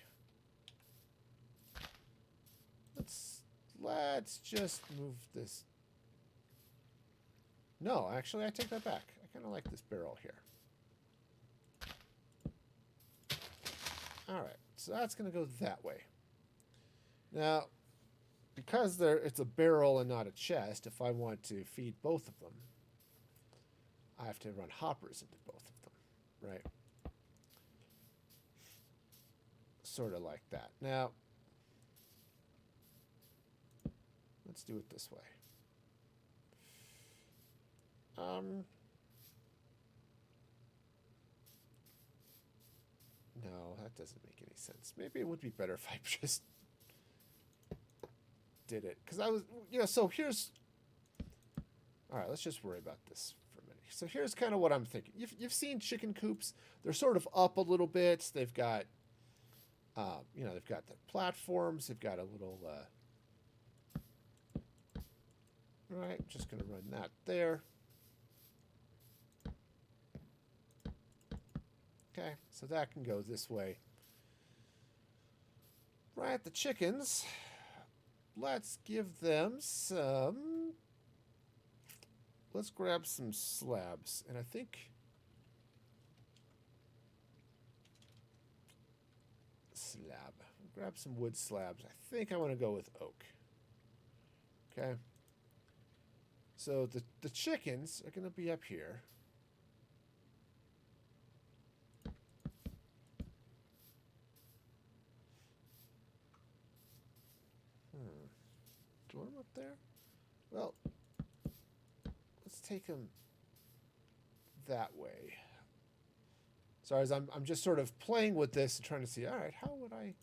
Let's just move this. No, actually, I take that back. I kind of like this barrel here. All right, so that's going to go that way. Now, because it's a barrel and not a chest, if I want to feed both of them, I have to run hoppers into both of them, right? Sort of like that. Now, let's do it this way. No, that doesn't make any sense. Maybe it would be better if I just did it. Because I was, so here's... All right, let's just worry about this for a minute. So here's kind of what I'm thinking. You've seen chicken coops. They're sort of up a little bit. They've got, they've got the platforms. They've got a little... all right, I'm just going to run that there. Okay, so that can go this way. Right, the chickens. Let's give them some... Let's grab some slabs. And I think... Slab. Grab some wood slabs. I think I want to go with oak. Okay. So the chickens are going to be up here. Do you want them up there? Well, let's take them that way. Sorry, as I'm just sort of playing with this and trying to see, all right, how would I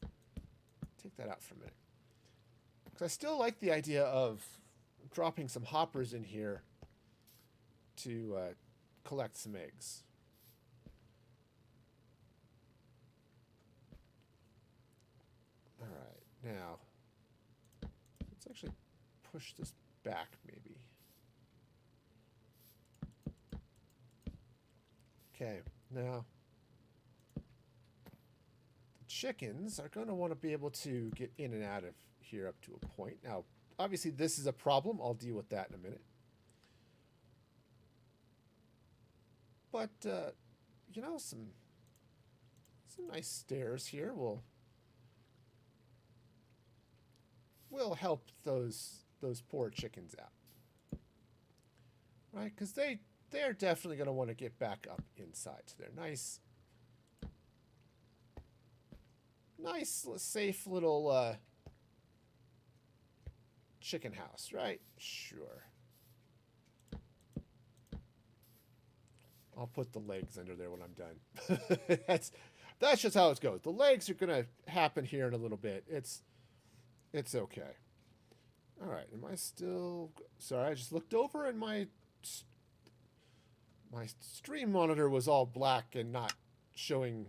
take that out for a minute? Because I still like the idea of dropping some hoppers in here to collect some eggs. All right, now let's actually push this back maybe. Okay, now the chickens are going to want to be able to get in and out of here up to a point. Now, obviously this is a problem. I'll deal with that in a minute. But, some nice stairs here will help those poor chickens out. Right? Because they're definitely going to want to get back up inside to their nice, safe little chicken house, right? Sure. I'll put the legs under there when I'm done. That's just how it goes. The legs are gonna happen here in a little bit. It's okay. All right. Am I still? Sorry, I just looked over and my stream monitor was all black and not showing,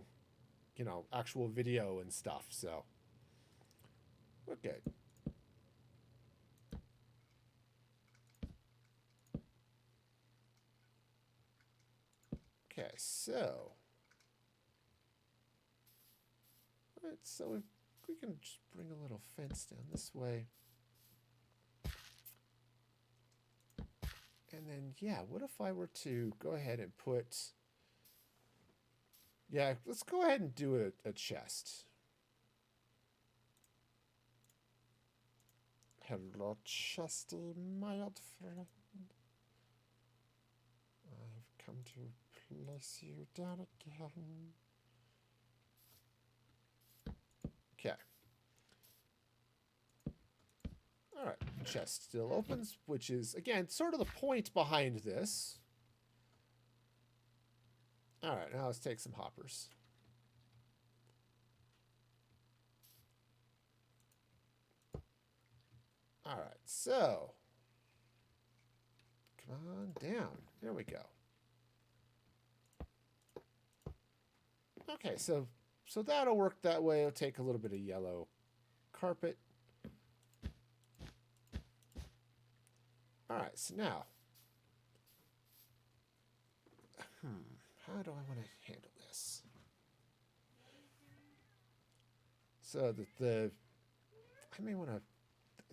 actual video and stuff. So we're good. Okay, so alright, so we can just bring a little fence down this way. And then, yeah, what if I were to go ahead and put... Yeah, let's go ahead and do a chest. Hello, Chesty, my old friend. I've come to place you down again. Okay. Alright, chest still opens, which is, again, sort of the point behind this. Alright, now let's take some hoppers. All right, so come on down. There we go. Okay, so that'll work that way. It'll take a little bit of yellow carpet. All right, so now, how do I want to handle this? So that I may want to.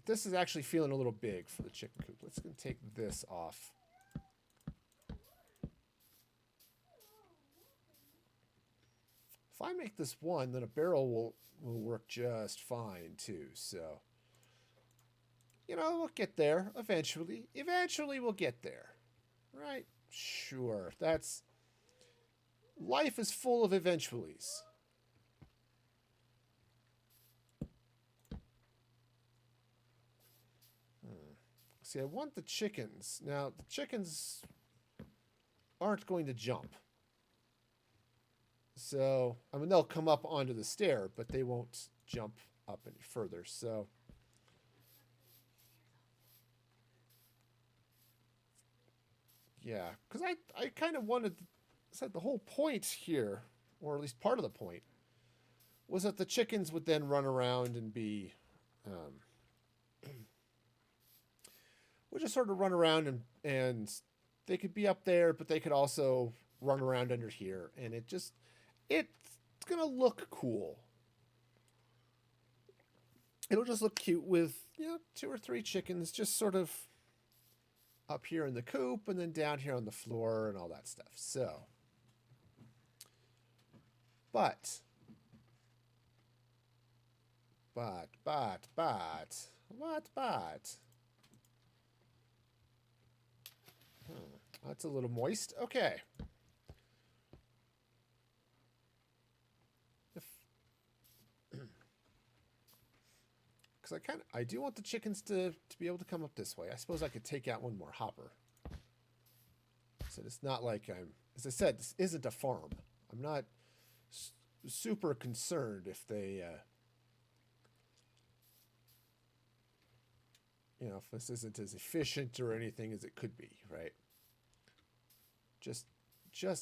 This is actually feeling a little big for the chicken coop. Let's go take this off. If I make this one, then a barrel will work just fine too. So, you know, we'll get there eventually. Eventually, we'll get there, right? Sure. That's life is full of eventualities. See, I want the chickens. Now, the chickens aren't going to jump. So, I mean, they'll come up onto the stair, but they won't jump up any further. So, yeah, because I kind of wanted, said the whole point here, or at least part of the point, was that the chickens would then run around and be, would just sort of run around and they could be up there, but they could also run around under here, and it's gonna look cool. It'll just look cute with, you know, 2 or 3 chickens just sort of up here in the coop and then down here on the floor and all that stuff. So, but, what? That's a little moist. Okay. Because I do want the chickens to be able to come up this way. I suppose I could take out one more hopper. So it's not like as I said, this isn't a farm. I'm not super concerned if they, you know, if this isn't as efficient or anything as it could be, right? Just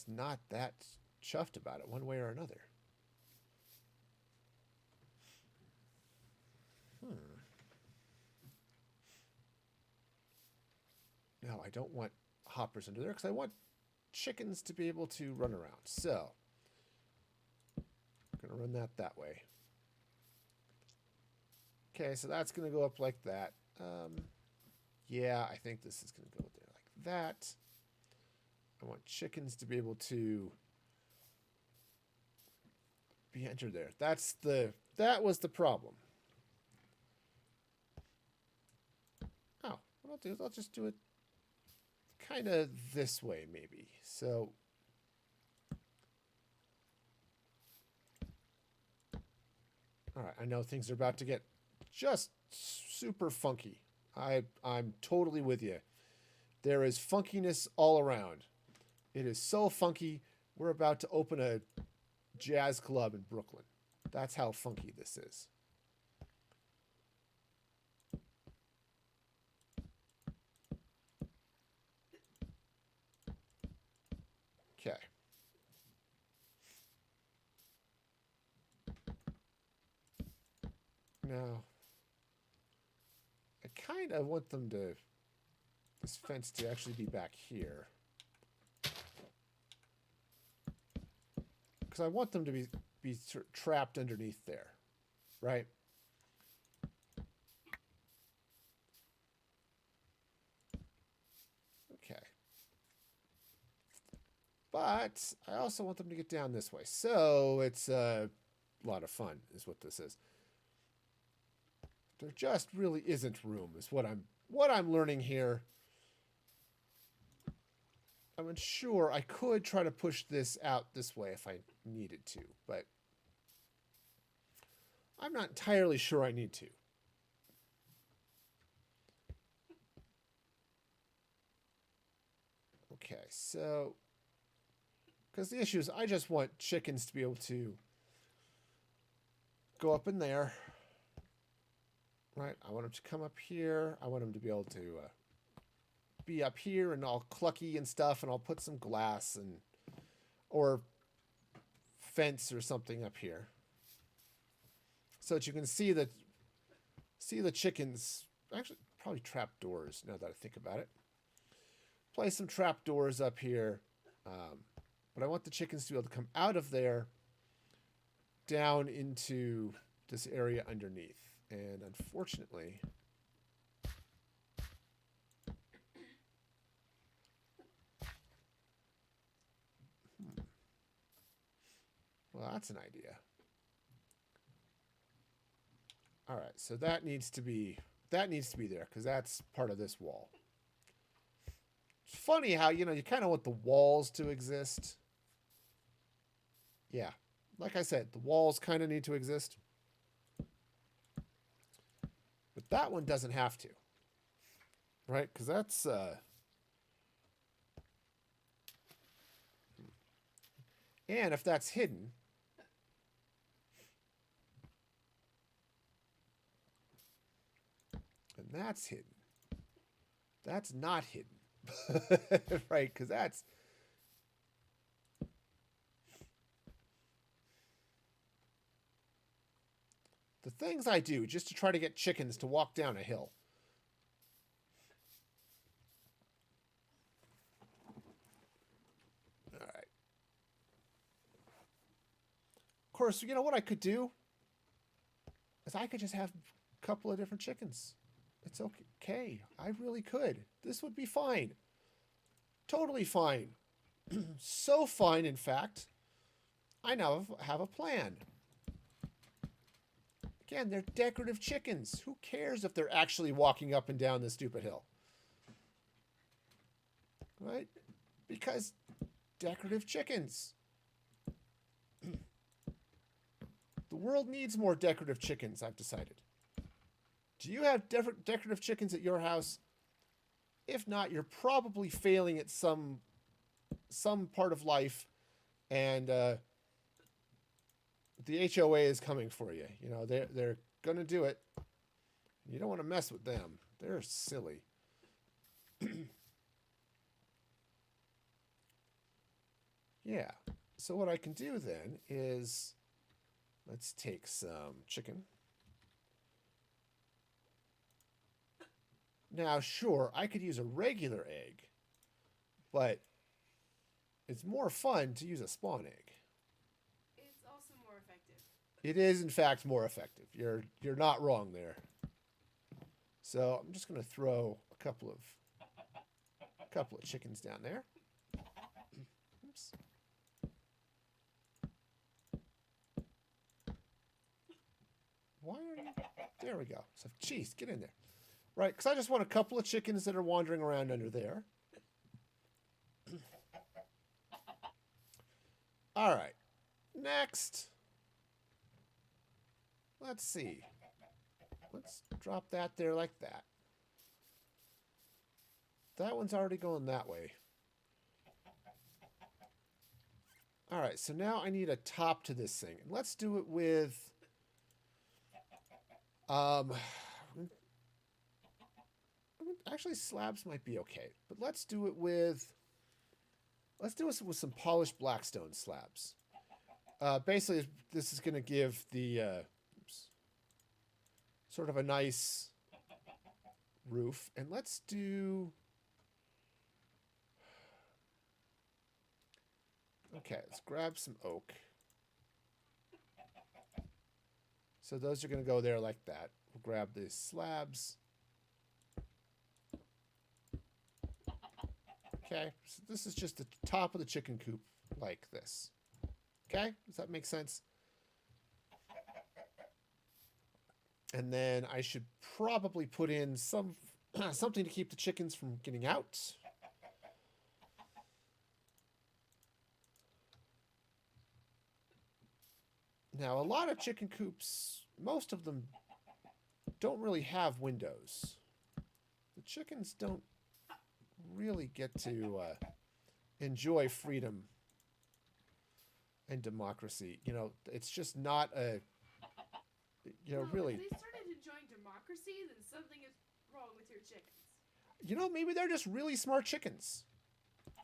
not that chuffed about it one way or another. No, I don't want hoppers under there because I want chickens to be able to run around. So, I'm going to run that way. Okay, so that's going to go up like that. Yeah, I think this is going to go there like that. I want chickens to be able to be entered there. That was the problem. Oh, what I'll do is I'll just do it kind of this way, maybe. So, all right, I know things are about to get just super funky. I'm totally with you. There is funkiness all around. It is so funky. We're about to open a jazz club in Brooklyn. That's how funky this is. Okay. Now, I kind of want this fence to actually be back here. Because I want them to be trapped underneath there, right? Okay. But I also want them to get down this way. So it's a lot of fun is what this is. There just really isn't room is what I'm learning here. I mean, sure, I could try to push this out this way if I needed to, but I'm not entirely sure I need to. Okay, so, because the issue is I just want chickens to be able to go up in there, right? I want them to come up here. I want them to be able to be up here and all clucky and stuff, and I'll put some glass and or fence or something up here so that you can see the chickens. Actually, probably trap doors. Now that I think about it, place some trap doors up here, but I want the chickens to be able to come out of there down into this area underneath. And unfortunately, well, that's an idea. All right, so that needs to be there because that's part of this wall. It's funny how you kind of want the walls to exist. Yeah, like I said, the walls kind of need to exist, but that one doesn't have to, right? Because that's and if that's hidden, and that's hidden, that's not hidden, right? Because that's the things I do just to try to get chickens to walk down a hill. All right. Of course, what I could do is I could just have a couple of different chickens. It's okay. I really could. This would be fine. Totally fine. So fine, in fact, I now have a plan. Again, they're decorative chickens. Who cares if they're actually walking up and down this stupid hill? Right? Because decorative chickens. The world needs more decorative chickens, I've decided. Do you have decorative chickens at your house? If not, you're probably failing at some part of life, and the HOA is coming for you. They're gonna do it. You don't want to mess with them. They're silly. Yeah. So what I can do then is let's take some chicken. Now, sure, I could use a regular egg, but it's more fun to use a spawn egg. It's also more effective. It is, in fact, more effective. You're not wrong there. So I'm just going to throw a couple of chickens down there. Oops. Why are you? There we go. So, geez, get in there. Right, because I just want a couple of chickens that are wandering around under there. All right. Next. Let's see. Let's drop that there like that. That one's already going that way. All right, so now I need a top to this thing. And let's do it with... actually, slabs might be okay. But let's do it with some polished blackstone slabs. Basically, this is going to give the sort of a nice roof. And let's do... Okay, let's grab some oak. So those are going to go there like that. We'll grab the slabs. Okay, so this is just the top of the chicken coop like this. Okay, does that make sense? And then I should probably put in something to keep the chickens from getting out. Now, a lot of chicken coops, most of them don't really have windows. The chickens don't really get to enjoy freedom and democracy. It's just not a... really... They started enjoying democracy hypocrisy, then something is wrong with your chickens. You know, maybe they're just really smart chickens.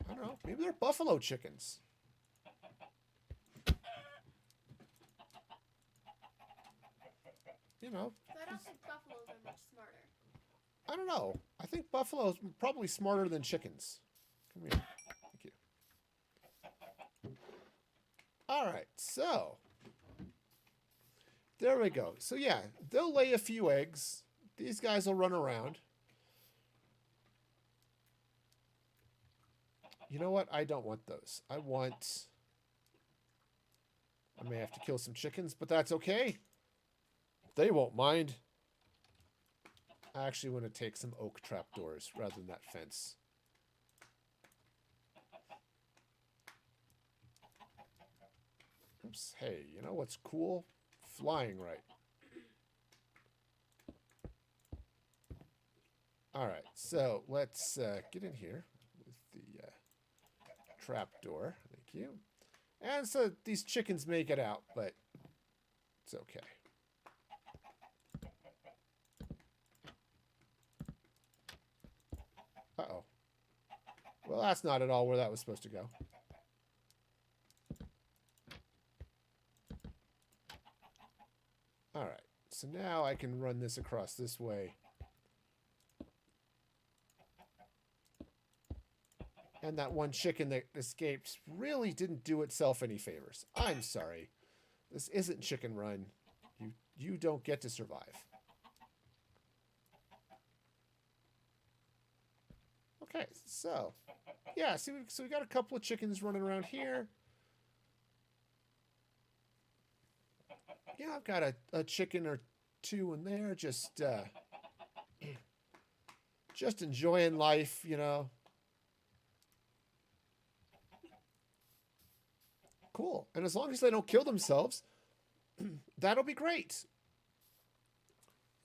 I don't know. Maybe they're buffalo chickens. You know. So I don't think buffaloes are much smarter. I don't know. I think buffalo's probably smarter than chickens. Come here. Thank you. All right. So there we go. So yeah, they'll lay a few eggs. These guys will run around. You know what? I don't want those. I may have to kill some chickens, but that's okay. They won't mind. I actually want to take some oak trapdoors rather than that fence. Oops. Hey, you know what's cool? Flying right. All right, so let's get in here with the trapdoor. Thank you. And so these chickens may get out, but it's okay. Uh-oh. Well, that's not at all where that was supposed to go. All right. So now I can run this across this way. And that one chicken that escaped really didn't do itself any favors. I'm sorry. This isn't Chicken Run. You don't get to survive. Okay, so yeah, so we got a couple of chickens running around here. Yeah, I've got a chicken or two in there, just enjoying life, you know. Cool. And as long as they don't kill themselves, that'll be great.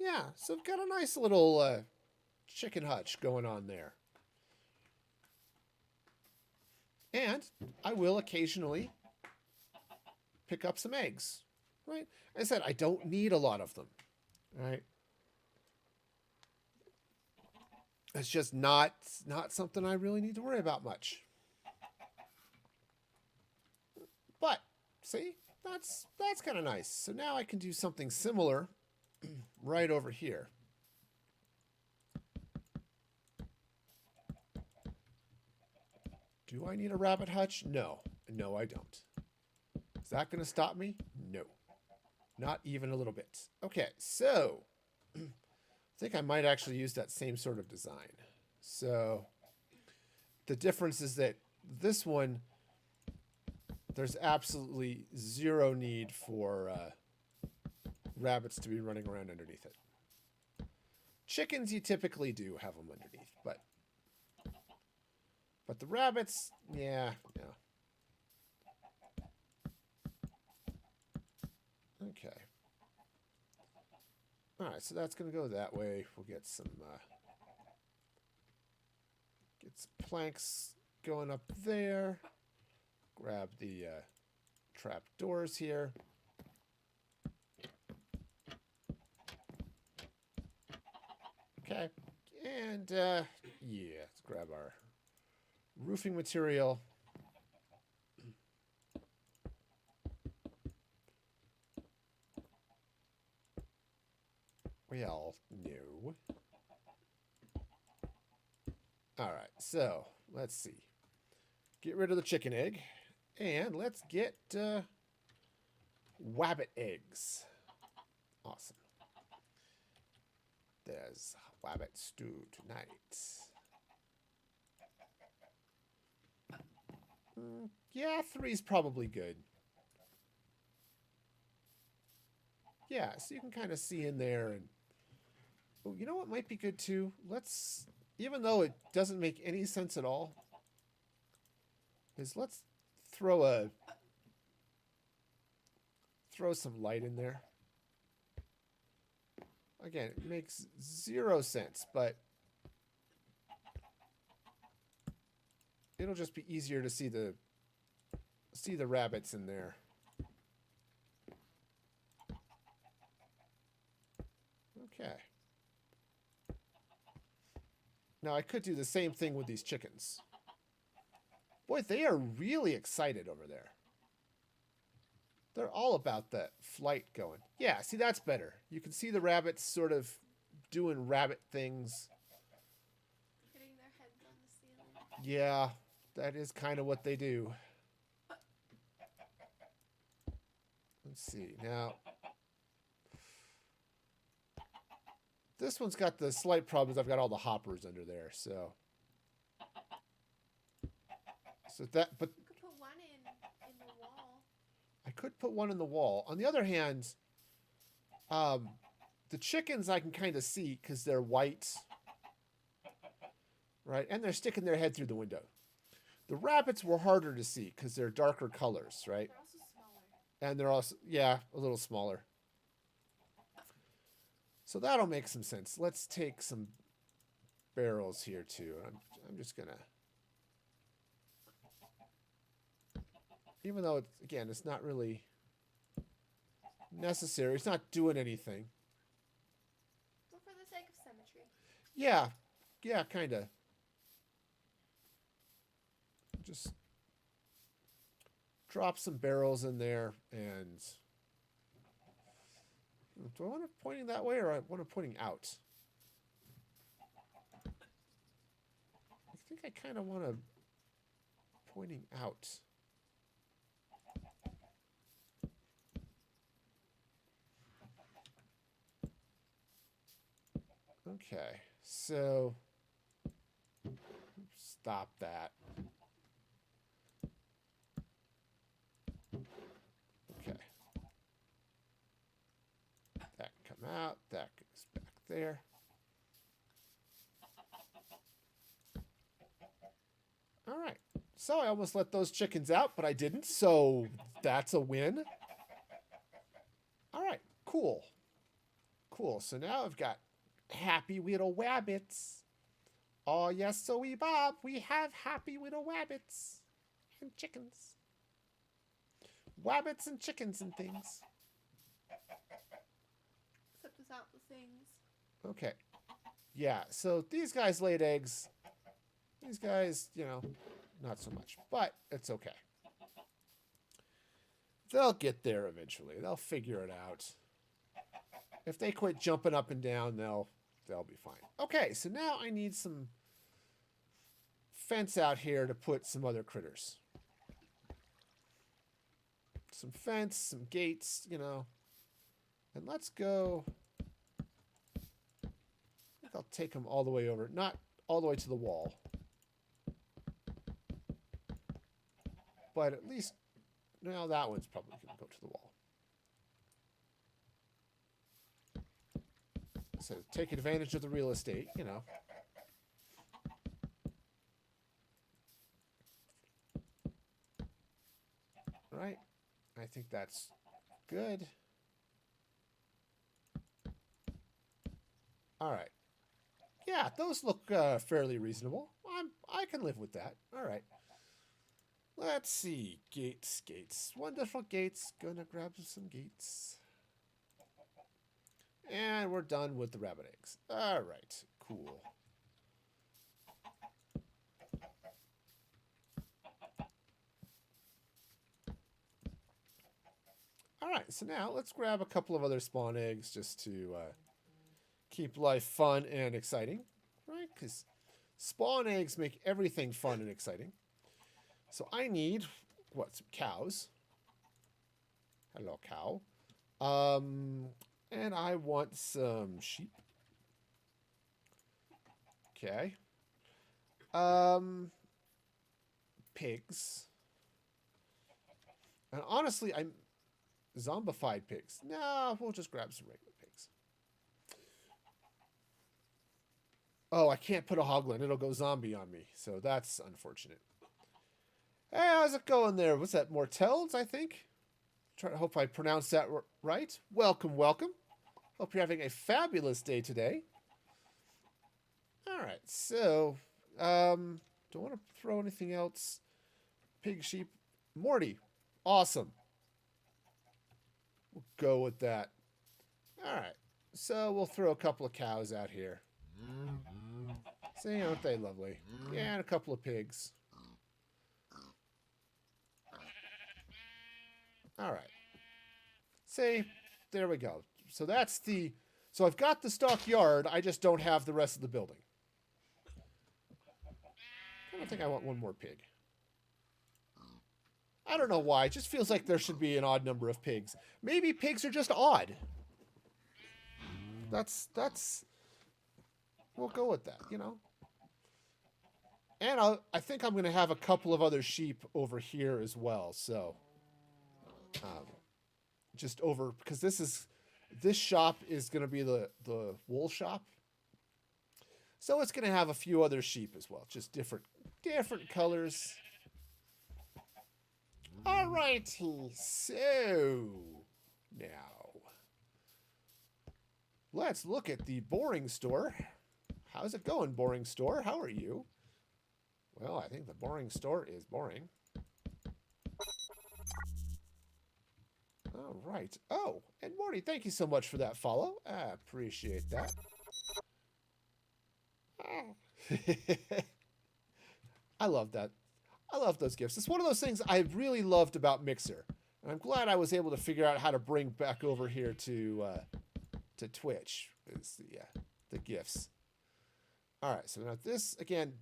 Yeah, so I've got a nice little chicken hutch going on there. And I will occasionally pick up some eggs, right? As I said, I don't need a lot of them, right? It's just not something I really need to worry about much. But, see, that's kind of nice. So now I can do something similar right over here. Do I need a rabbit hutch? No. No, I don't. Is that going to stop me? No. Not even a little bit. Okay, so I think I might actually use that same sort of design. So the difference is that this one, there's absolutely zero need for rabbits to be running around underneath it. Chickens, you typically do have them underneath, but the rabbits, yeah, no. Okay. All right, so that's going to go that way. We'll get some planks going up there. Grab the trap doors here. Okay, and yeah, let's grab our roofing material. Well, no. All right, so let's see. Get rid of the chicken egg, and let's get wabbit eggs. Awesome. There's wabbit stew tonight. Yeah, 3's probably good. Yeah, so you can kind of see in there. And oh, you know what might be good too? Let's, even though it doesn't make any sense at all, is let's throw some light in there. Again, it makes 0 sense, but it'll just be easier to see the rabbits in there. Okay. Now, I could do the same thing with these chickens. Boy, they are really excited over there. They're all about that flight going. Yeah, see, that's better. You can see the rabbits sort of doing rabbit things. Hitting their heads on the ceiling. Yeah, that is kind of what they do. Let's see. Now, this one's got the slight problem is I've got all the hoppers under there, so that, but You could put one in the wall. I could put one in the wall. On the other hand, the chickens I can kind of see because they're white, right? And they're sticking their head through the window. The rabbits were harder to see because they're darker colors, right? They're also smaller. And they're also, yeah, a little smaller. So that'll make some sense. Let's take some barrels here too. I'm just gonna, even though it's, again, it's not really necessary. It's not doing anything. Well, for the sake of symmetry. Yeah, kind of. Just drop some barrels in there, and do I want it pointing that way or I want it pointing out? I think I kind of want to pointing out. Okay, so stop that. Okay. That can come out, that goes back there. All right. So I almost let those chickens out, but I didn't, so that's a win. All right, cool. Cool, so now I've got happy little wabbits. Oh, yes, so we Bob, we have happy little wabbits and chickens. Wabbits and chickens and things. Except without the things. Okay. Yeah, so these guys laid eggs. These guys, you know, not so much. But it's okay. They'll get there eventually. They'll figure it out. If they quit jumping up and down, they'll be fine. Okay, so now I need some fence out here to put some other critters. Some fence, some gates, you know. And let's go. I think I'll take them all the way over. Not all the way to the wall. But at least, now that one's probably going to go to the wall. So take advantage of the real estate, you know. Right? I think that's good. All right. Yeah, those look fairly reasonable. I can live with that. All right. Let's see. Gates, gates. Wonderful gates. Gonna grab some gates. And we're done with the rabbit eggs. All right. Cool. All right. So now let's grab a couple of other spawn eggs just to keep life fun and exciting. Right? Because spawn eggs make everything fun and exciting. So I need, what, some cows. Hello, cow. And I want some sheep. Okay. Pigs. And honestly, I'm zombified pigs. No, we'll just grab some regular pigs. Oh, I can't put a hoglin. It'll go zombie on me. So that's unfortunate. Hey, how's it going there? What's that? Mortels, I think? Hope I pronounced that right. Welcome, welcome. Hope you're having a fabulous day today. All right, so don't want to throw anything else. Pig, sheep, Morty, awesome. We'll go with that. All right, so we'll throw a couple of cows out here. See, aren't they lovely? Yeah, and a couple of pigs. All right. See, there we go. So that's the... So I've got the stockyard, I just don't have the rest of the building. I don't think I want one more pig. I don't know why. It just feels like there should be an odd number of pigs. Maybe pigs are just odd. That's... We'll go with that, you know? And I think I'm going to have a couple of other sheep over here as well, so... just over... Because this shop is going to be the wool shop. So it's going to have a few other sheep as well. Just different colors. Alrighty, so... Now... Let's look at the boring store. How's it going, boring store? How are you? Well, I think the boring store is boring. All right. Oh, and Morty, thank you so much for that follow. I appreciate that. I love that. I love those gifts. It's one of those things I really loved about Mixer. And I'm glad I was able to figure out how to bring back over here to Twitch. Is the gifts. All right, so now this, again,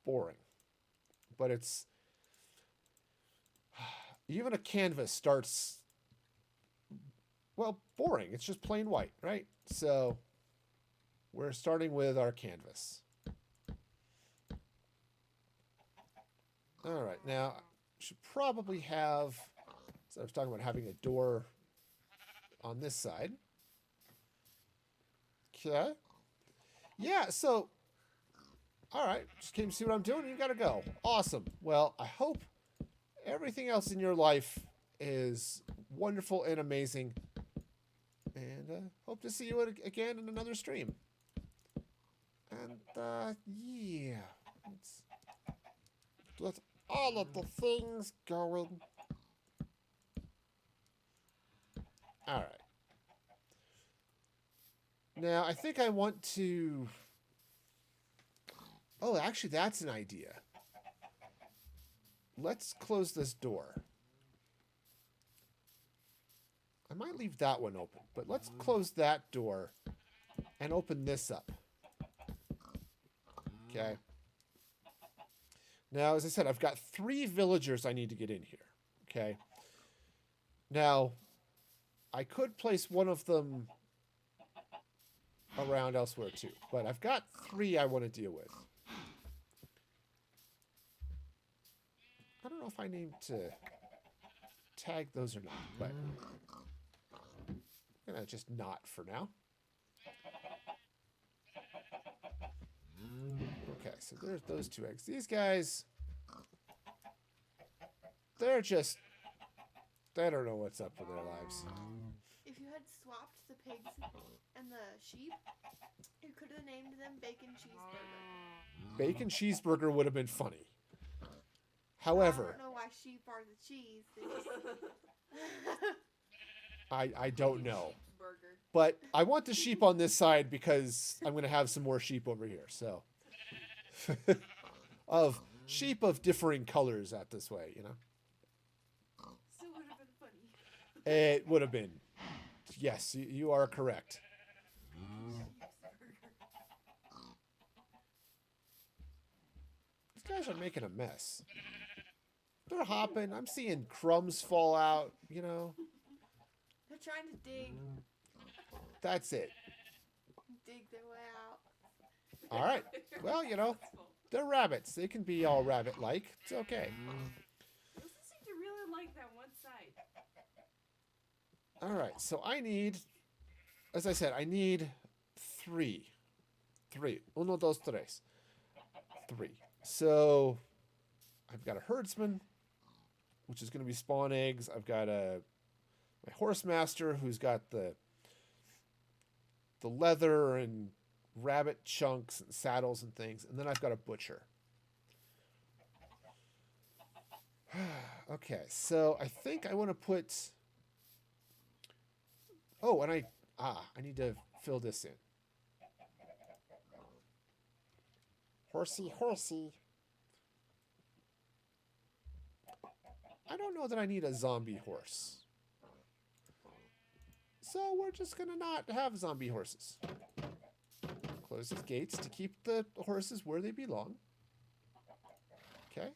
boring. But it's... Even a canvas starts... Well, boring. It's just plain white, right? So we're starting with our canvas. All right, now should probably have... So I was talking about having a door on this side. Okay. Yeah, so... All right, just came to see what I'm doing. You got to go. Awesome. Well, I hope everything else in your life is wonderful and amazing. And hope to see you again in another stream. And, yeah. Let's get all of the things going. All right. Now, I think I want to... Oh, actually, that's an idea. Let's close this door. I might leave that one open, but let's close that door and open this up. Okay. Now, as I said, I've got 3 villagers I need to get in here. Okay. Now, I could place one of them around elsewhere too, but I've got 3 I want to deal with. I don't know if I need to tag those or not, but I'm gonna just not for now. Okay, so there's those 2 eggs. These guys, they're just, they don't know what's up with their lives. If you had swapped the pigs and the sheep, you could have named them Bacon Cheeseburger. Bacon Cheeseburger would have been funny. I However, don't know why sheep are the cheese. They just... I don't know. Burger. But I want the sheep on this side because I'm going to have some more sheep over here. So, of sheep of differing colors out this way, you know. So it would have been funny. It would have been. Yes, you are correct. These guys are making a mess. They're hopping. I'm seeing crumbs fall out, you know. They're trying to dig That's it. their way out. All right. Well, you know, they're rabbits. They can be all rabbit-like. It's okay. Those seem to really like that one side. All right. So I need, as I said, I need 3. 3. Uno, dos, tres. 3. So I've got a herdsman, which is going to be spawn eggs. I've got my horse master, who's got the leather and rabbit chunks and saddles and things. And then I've got a butcher. Okay, so I think I want to put... Oh, and I need to fill this in. Horsey, horsey. I don't know that I need a zombie horse. So we're just gonna not have zombie horses. Close the gates to keep the horses where they belong. Okay.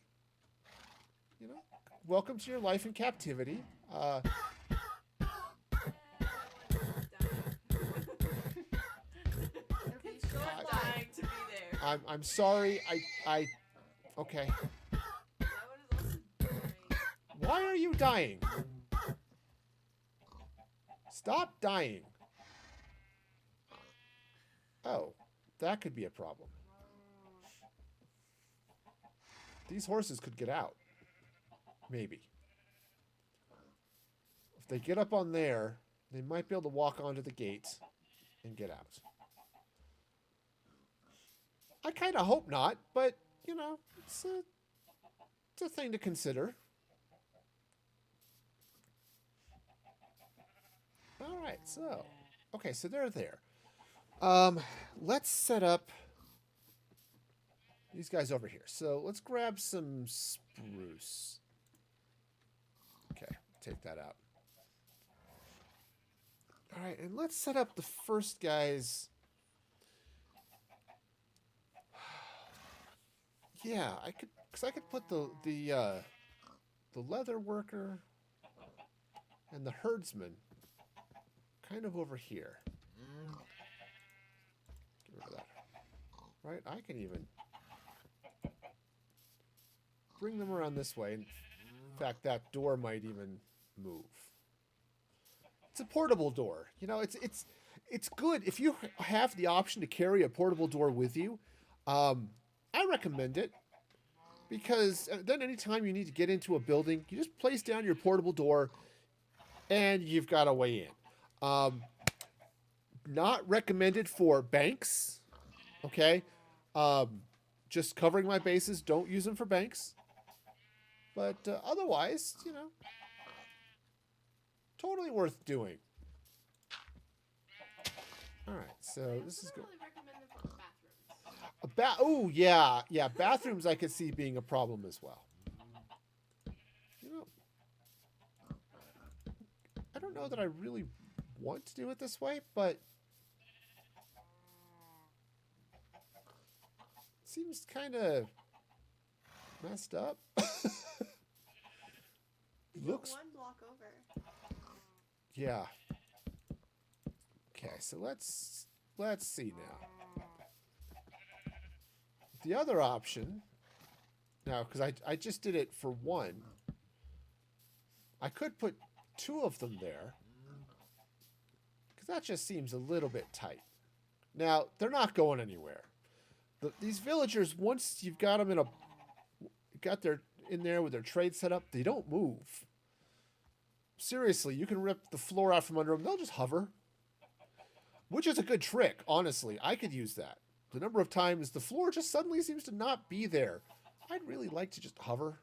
You know, welcome to your life in captivity. Dying to be there. I'm sorry. Okay. That one is also dying. Why are you dying? Stop dying. Oh, that could be a problem. These horses could get out. Maybe. If they get up on there, they might be able to walk onto the gate and get out. I kind of hope not, but, you know, it's a thing to consider. All right, so, okay, so they're there. Let's set up these guys over here. So let's grab some spruce. Okay, take that out. All right, and let's set up the first guys. Yeah, I could put the leather worker and the herdsman kind of over here. Get rid of that. Right, I can even bring them around this way. In fact, that door might even move. It's a portable door. You know, it's good if you have the option to carry a portable door with you. I recommend it because then anytime you need to get into a building, you just place down your portable door and you've got a way in. Not recommended for banks. Okay. Just covering my bases. Don't use them for banks. But otherwise, you know, totally worth doing. All right, so this is good. I really recommend them for bathrooms. Oh yeah, bathrooms I could see being a problem as well. You know, I don't know that I really want to do it this way, but it seems kind of messed up. Looks one block over. Yeah. Okay, so let's see now. The other option, now, because I just did it for one, I could put two of them there, because that just seems a little bit tight. Now, they're not going anywhere. These villagers, once you've got them in there with their trade set up, they don't move. Seriously, you can rip the floor out from under them. They'll just hover. Which is a good trick, honestly. I could use that. The number of times the floor just suddenly seems to not be there. I'd really like to just hover.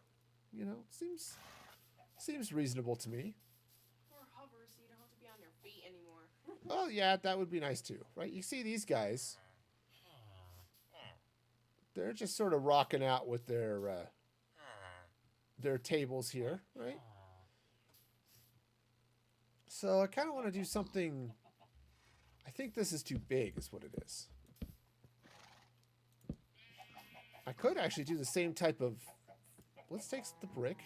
You know, seems reasonable to me. Or hover so you don't have to be on your feet anymore. Oh, yeah, that would be nice too, right? You see these guys. They're just sort of rocking out with their tables here, right? So I kind of want to do something. I think this is too big is what it is. I could actually do the same type of... Let's take the brick.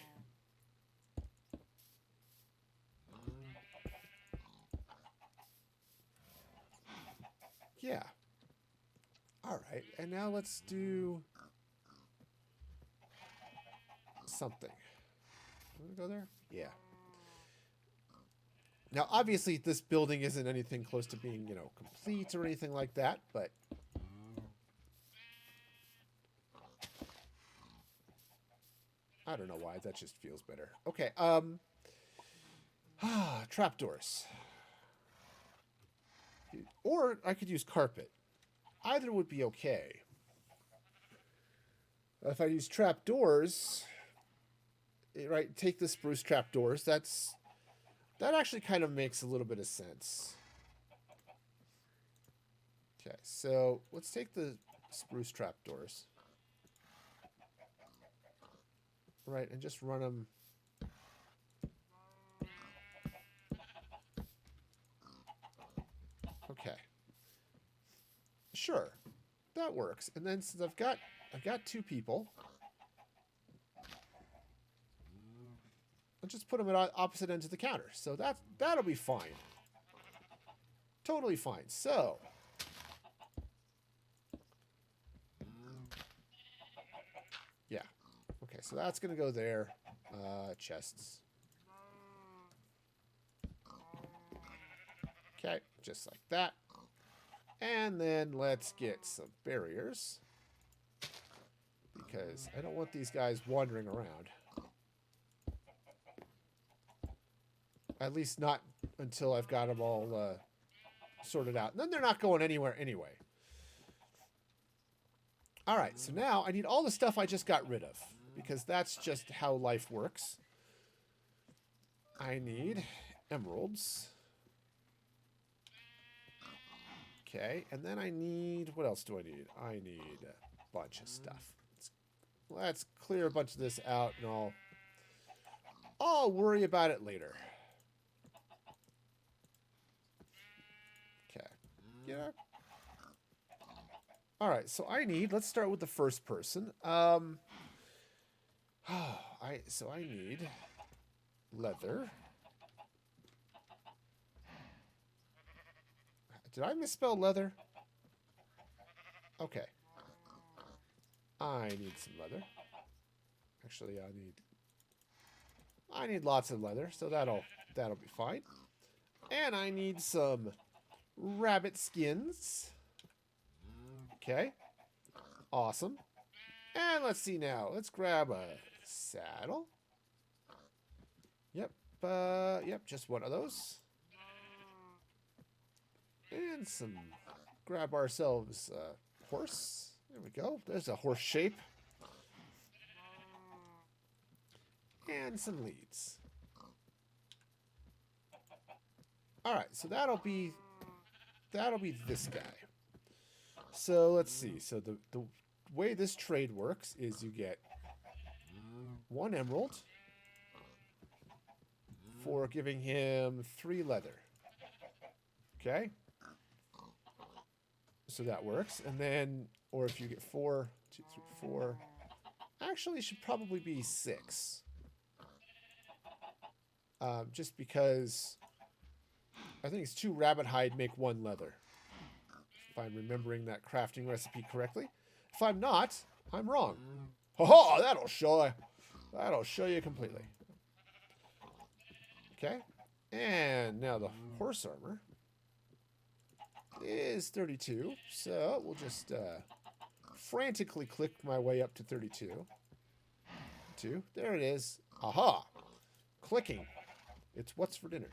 Yeah. All right, and now let's do something. Want to go there? Yeah. Now, obviously, this building isn't anything close to being, you know, complete or anything like that, but... I don't know why, that just feels better. Okay, trapdoors. Or I could use carpet. Either would be okay. If I use trapdoors, right, take the spruce trapdoors, that actually kind of makes a little bit of sense. Okay, so let's take the spruce trapdoors. right, and just run them. Okay. Sure, that works. And then since I've got 2 people, I'll just put them at opposite ends of the counter. So that'll be fine. Totally fine. So yeah. Okay, so that's gonna go there. Chests. Okay, just like that. And then let's get some barriers, because I don't want these guys wandering around. At least not until I've got them all sorted out. And then they're not going anywhere anyway. All right, so now I need all the stuff I just got rid of, because that's just how life works. I need emeralds. Okay, and then I need... What else do I need? I need a bunch of stuff. Let's clear a bunch of this out, and I'll worry about it later. Okay. Yeah. All right, so I need... Let's start with the first person. So I need leather. Did I misspell leather? Okay. I need some leather. Actually, I need lots of leather, so that'll be fine. And I need some rabbit skins. Okay. Awesome. And let's see now. Let's grab a saddle. Yep. Yep, just one of those. And grab ourselves a horse. There we go. There's a horse shape. And some leads. All right, so that'll be this guy. So let's see. So the way this trade works is you get 1 emerald for giving him 3 leather. Okay? So that works. And then, or if you get 4, 2, 3, 4. Actually, it should probably be 6. Just because I think it's 2 rabbit hide make 1 leather. If I'm remembering that crafting recipe correctly. If I'm not, I'm wrong. Ha-ha! That'll show you completely. Okay. And now the horse armor is 32. So we'll just frantically click my way up to 32. There it is. Aha! Clicking. It's what's for dinner.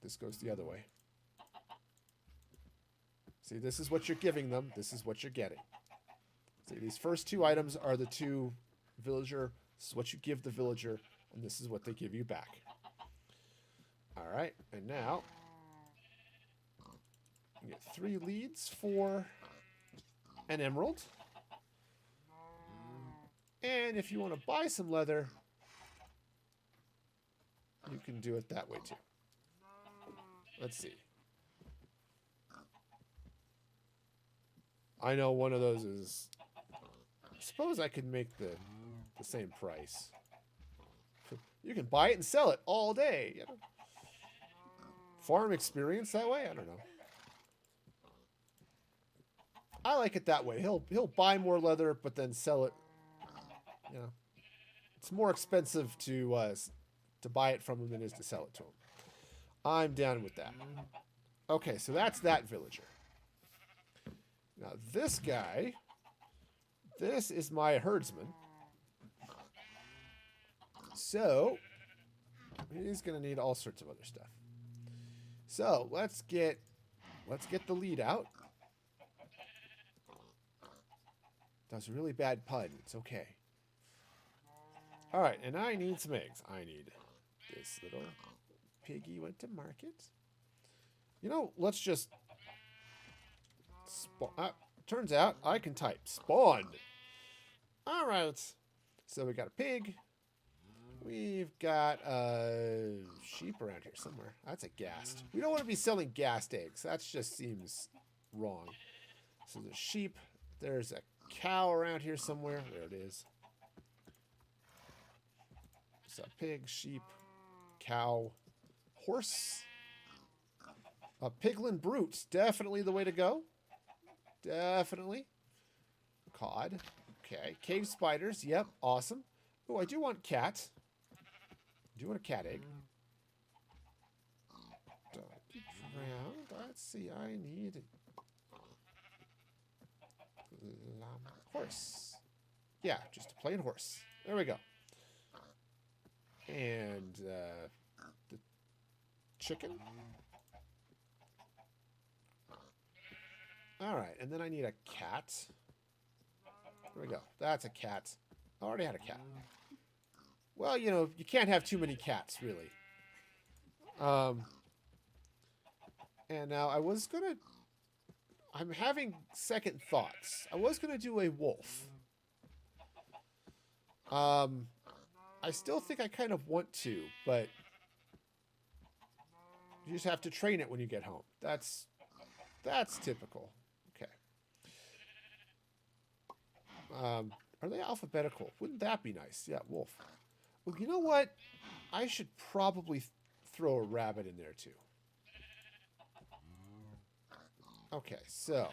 This goes the other way. See, this is what you're giving them. This is what you're getting. See, these first 2 items are the 2 villager. This is what you give the villager, and this is what they give you back. All right, and now you get 3 leads for an emerald. And if you want to buy some leather, you can do it that way too. Let's see. I know one of those is... I suppose I could make the same price. You can buy it and sell it all day. You know? Farm experience that way? I don't know. I like it that way. He'll buy more leather, but then sell it. You know, it's more expensive to buy it from him than it is to sell it to him. I'm down with that. Okay, so that's that villager. Now this guy, this is my herdsman. So he's gonna need all sorts of other stuff. So let's get the lead out. That was a really bad pun. It's okay. All right, and I need some eggs. I need this little piggy went to market. You know, let's just spawn. Turns out I can type spawned. All right. So we got a pig. We've got a sheep around here somewhere. That's a ghast. We don't want to be selling ghast eggs. That just seems wrong. So there's sheep. There's a cow around here somewhere. There it is. So pig, sheep, cow, horse. A piglin brute. Definitely the way to go. Definitely. Cod. Okay. Cave spiders. Yep. Awesome. Oh, I do want cat. I do want a cat egg. Donkey drowned. Let's see. I need llama. Horse. Yeah, just a plain horse. There we go. And the chicken. All right, and then I need a cat. There we go. That's a cat. I already had a cat. Well, you know, you can't have too many cats, really. And now I'm having second thoughts. I was gonna do a wolf. I still think I kind of want to, but you just have to train it when you get home. That's typical. Okay. Are they alphabetical? Wouldn't that be nice? Yeah, wolf. Well, you know what? I should probably throw a rabbit in there too. Okay, so.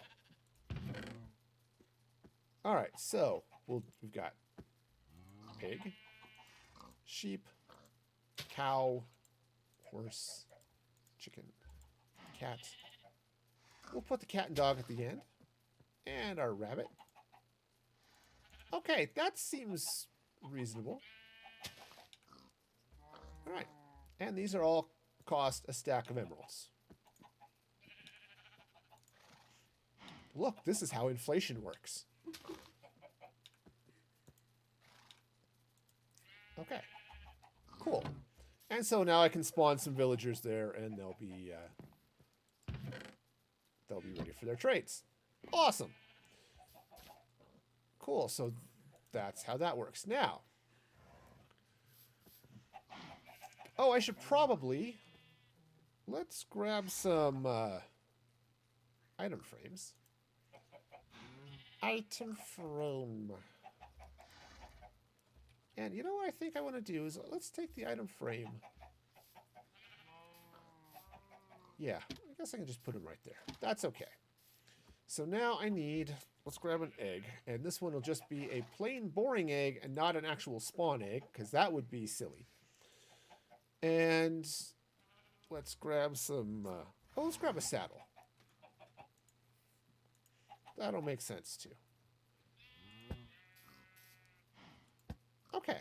All right, so we've got pig, sheep, cow, horse, chicken, cat. We'll put the cat and dog at the end. And our rabbit. Okay, that seems reasonable. All right. And these are all cost a stack of emeralds. Look, this is how inflation works. Okay. Cool. And so now I can spawn some villagers there, and they'll be ready for their trades. Awesome. Cool. So that's how that works. Now, oh, I should probably let's grab some item frames. Item frame. And you know what I think I want to do is let's take the item frame. Yeah, I guess I can just put them right there. That's okay. So now I need, let's grab an egg. And this one will just be a plain boring egg and not an actual spawn egg, because that would be silly. And let's grab some, let's grab a saddle. That'll make sense too. Okay.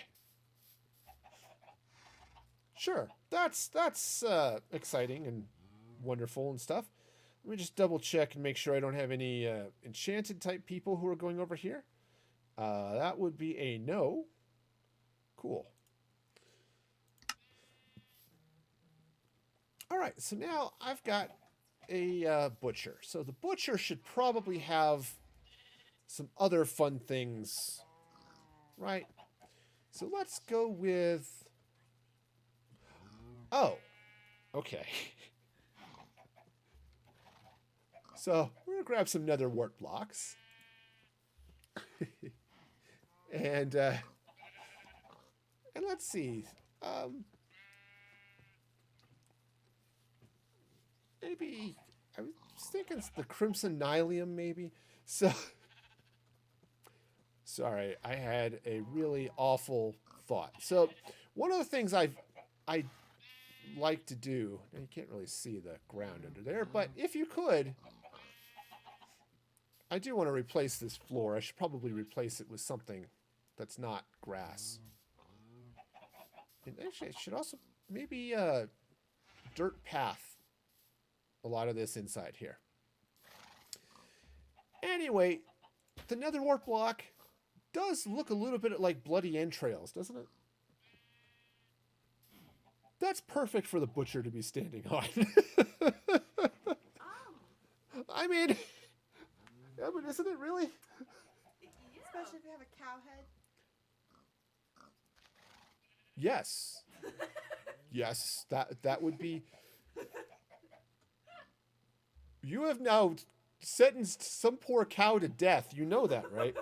Sure. That's exciting and wonderful and stuff. Let me just double check and make sure I don't have any enchanted type people who are going over here. That would be a no. Cool. All right, so now I've got a butcher. So the butcher should probably have some other fun things, right? So let's go with... Oh, okay. So we're going to grab some nether wart blocks. and let's see. Maybe... I was thinking it's the crimson nylium, maybe. So... Sorry, I had a really awful thought. So one of the things I like to do, and you can't really see the ground under there, but if you could, I do want to replace this floor. I should probably replace it with something that's not grass. And actually, it should also maybe dirt path a lot of this inside here. Anyway, the nether wart block does look a little bit like bloody entrails, doesn't it? That's perfect for the butcher to be standing on. I mean, yeah, but isn't it really? Yeah. Especially if you have a cow head. Yes. Yes, that would be. You have now sentenced some poor cow to death. You know that, right?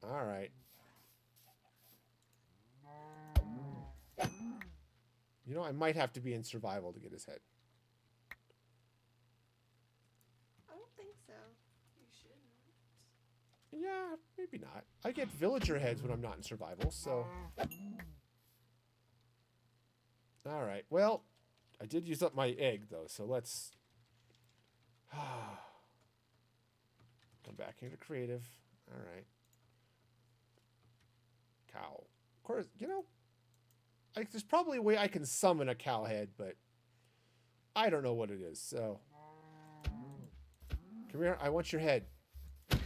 All right. You know, I might have to be in survival to get his head. I don't think so. You shouldn't. Yeah, maybe not. I get villager heads when I'm not in survival, so. All right. Well, I did use up my egg, though, so let's. Come back here to creative. All right. Cow. Of course, you know, there's probably a way I can summon a cow head, but I don't know what it is, so. Come here. I want your head. It's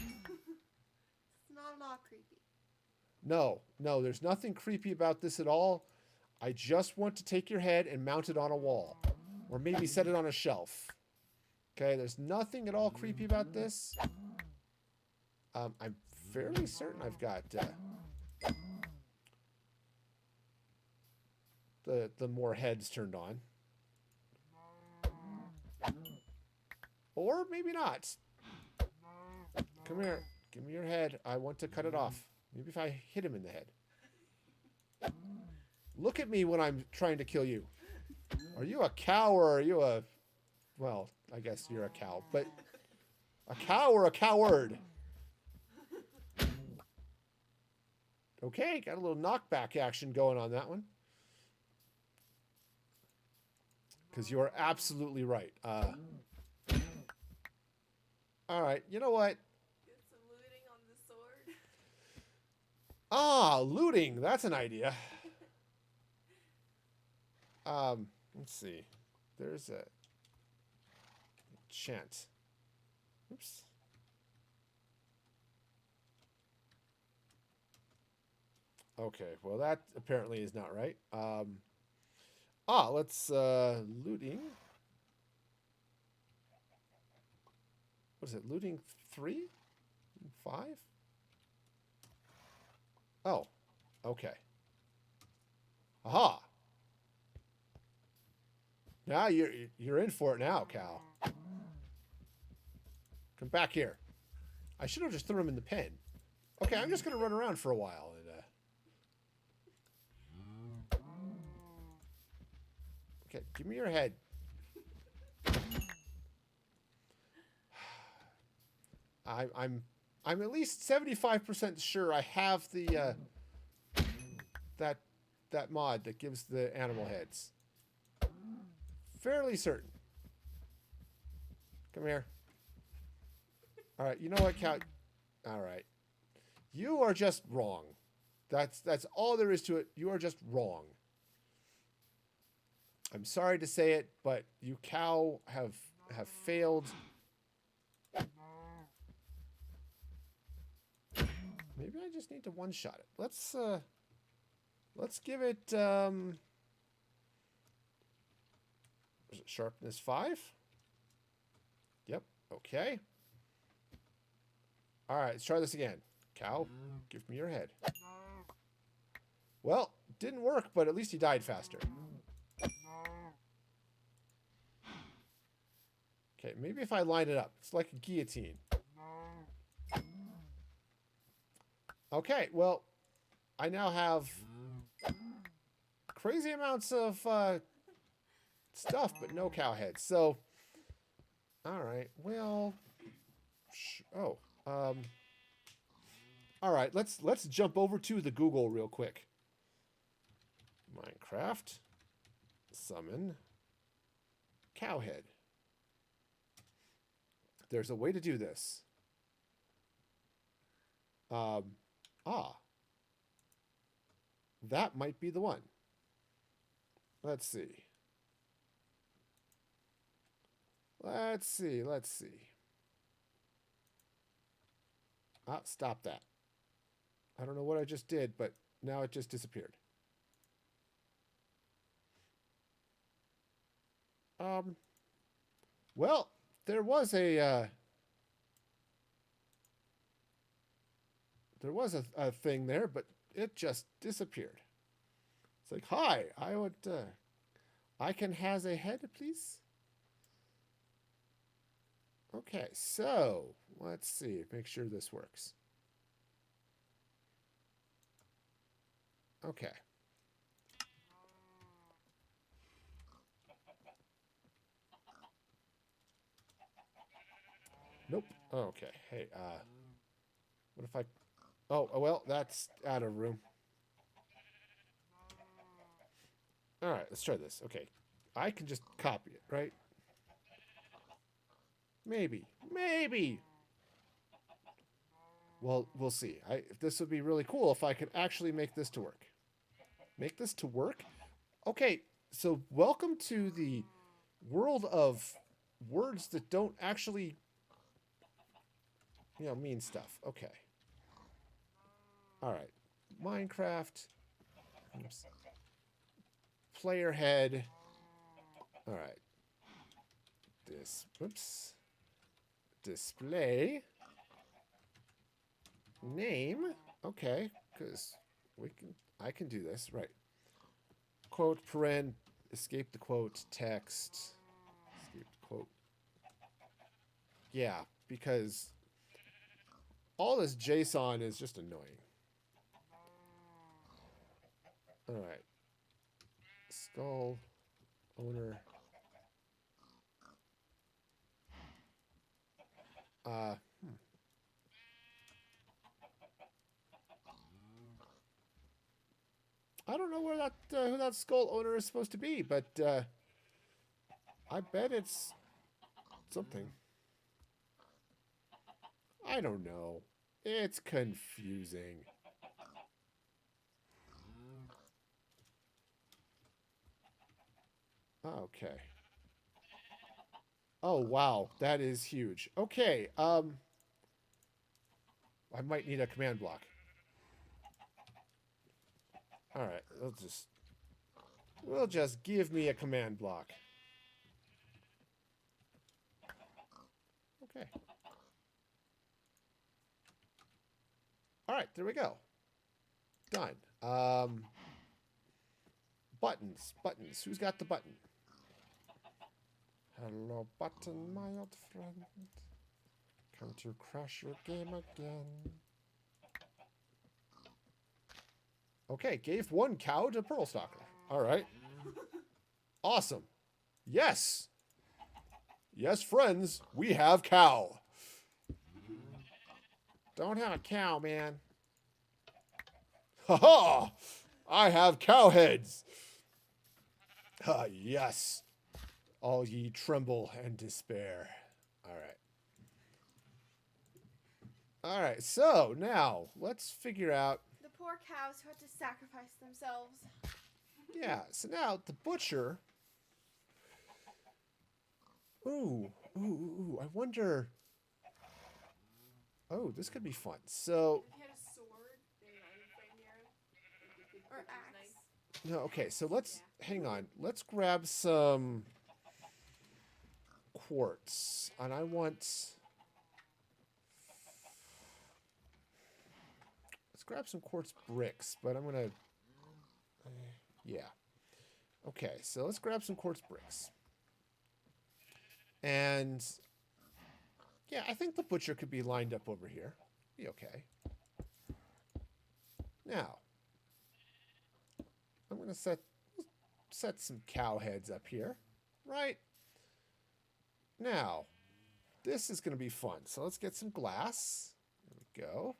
not at all creepy. No, no, there's nothing creepy about this at all. I just want to take your head and mount it on a wall. Or maybe set it on a shelf. Okay, there's nothing at all creepy about this. I'm fairly certain I've got the more heads turned on. Or maybe not. Come here. Give me your head. I want to cut it off. Maybe if I hit him in the head. Look at me when I'm trying to kill you. Are you a cow or are you a... Well, I guess you're a cow, but... A cow or a coward? Okay, got a little knockback action going on that one. Because you are absolutely right. All right, you know what? Get some looting on the sword. Ah, looting. That's an idea. Let's see. There's a chant. Oops. Okay, well that apparently is not right. Let's looting. What is it? Looting 3? 5? Oh, okay. Aha. Now you're in for it now, Cal. Come back here. I should have just thrown him in the pen. Okay, I'm just gonna run around for a while and Okay, give me your head. I'm at least 75% sure I have the that mod that gives the animal heads. Fairly certain. Come here. All right, you know what, Cal? All right. You are just wrong. That's all there is to it. You are just wrong. I'm sorry to say it, but you cow have failed. Maybe I just need to one-shot it. Let's give it was it sharpness 5? Yep, okay. All right, let's try this again. Cow, give me your head. Well, didn't work, but at least he died faster. Okay, maybe if I line it up. It's like a guillotine. Okay, well, I now have crazy amounts of stuff, but no cow heads. So, all right, well, all right, let's jump over to the Google real quick. Minecraft, summon, cowhead. There's a way to do this. That might be the one. Let's see. Let's see. Stop that. I don't know what I just did, but now it just disappeared. Well, there was a There was a thing there, but it just disappeared. It's like, hi, I can has a head, please? Okay, so let's see, make sure this works. Okay. Nope. Okay. Hey, what if I... Oh, well, that's out of room. All right, let's try this. Okay. I can just copy it, right? Maybe. Maybe. Well, we'll see. This would be really cool if I could actually make this to work. Make this to work? Okay, so welcome to the world of words that don't actually, mean stuff. Okay. All right. Minecraft. Oops. Player head. All right. Oops. Display. Name. Okay, because I can do this. Right. Quote, paren, escape the quote, text. Escape the quote. Yeah, because all this JSON is just annoying. All right. Skull, owner. I don't know where who that skull owner is supposed to be, but I bet it's something. I don't know. It's confusing. Okay. Oh, wow. That is huge. Okay. I might need a command block. All right. We'll just give me a command block. Okay. All right. There we go. Done. Buttons. Buttons. Who's got the button? Hello, button, my old friend. Come to crash your game again. Okay, gave 1 cow to Pearl Stalker. All right. Awesome. Yes. Yes, friends, we have cow. Don't have a cow, man. Ha ha! I have cow heads. Ah, yes. All ye tremble and despair. All right. All right, so now let's figure out. The poor cows who had to sacrifice themselves. Yeah, so now the butcher. Ooh, I wonder. Oh, this could be fun. So. If you had a sword in your item frame here, it could Or be axe. nice. No, okay, so let's hang on. Let's grab some quartz. And I want. Let's grab some quartz bricks, but I'm gonna. Yeah. Okay, so let's grab some quartz bricks. And yeah, I think the butcher could be lined up over here. Be okay. Now, I'm going to set some cow heads up here. Right? Now, this is going to be fun. So let's get some glass. There we go.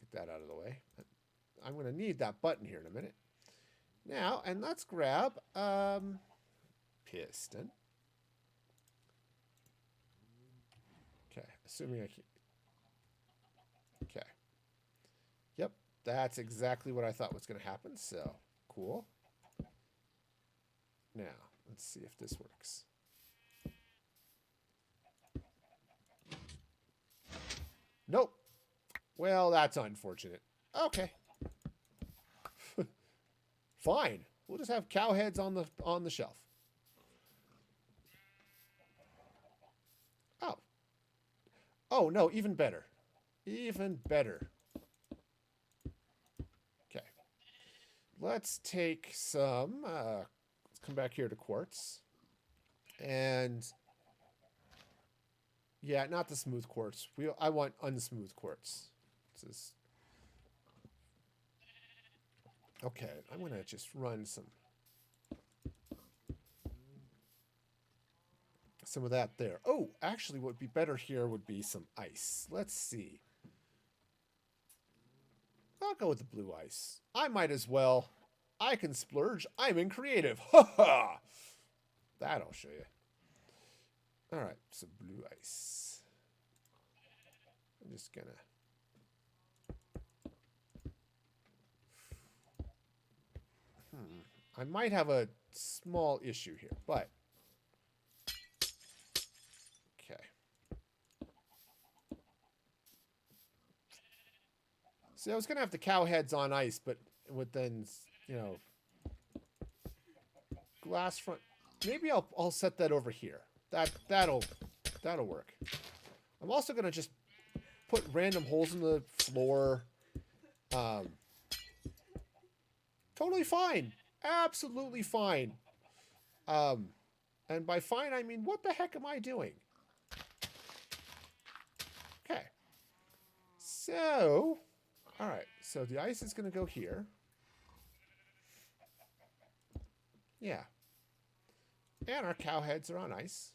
Get that out of the way. I'm going to need that button here in a minute. Now, and let's grab piston. Okay, assuming I can. Okay. Yep, that's exactly what I thought was going to happen. So, cool. Now, let's see if this works. Nope. Well, that's unfortunate. Okay. Fine. We'll just have cow heads on the shelf. Oh. Oh, no, even better. Even better. Okay. Let's take some... let's come back here to quartz. And... yeah, not the smooth quartz. I want unsmooth quartz. This is... okay, I'm going to just run some of that there. Oh, actually, what would be better here would be some ice. Let's see. I'll go with the blue ice. I might as well. I can splurge. I'm in creative. Ha ha! That I'll show you. All right, so blue ice. I'm just gonna... I might have a small issue here, but... okay. See, I was going to have the cow heads on ice, but with then, you know... glass front... maybe I'll set that over here. That'll work. I'm also going to just put random holes in the floor. Totally fine. Absolutely fine. And by fine, I mean, what the heck am I doing? Okay. So, all right. So the ice is going to go here. Yeah. And our cow heads are on ice.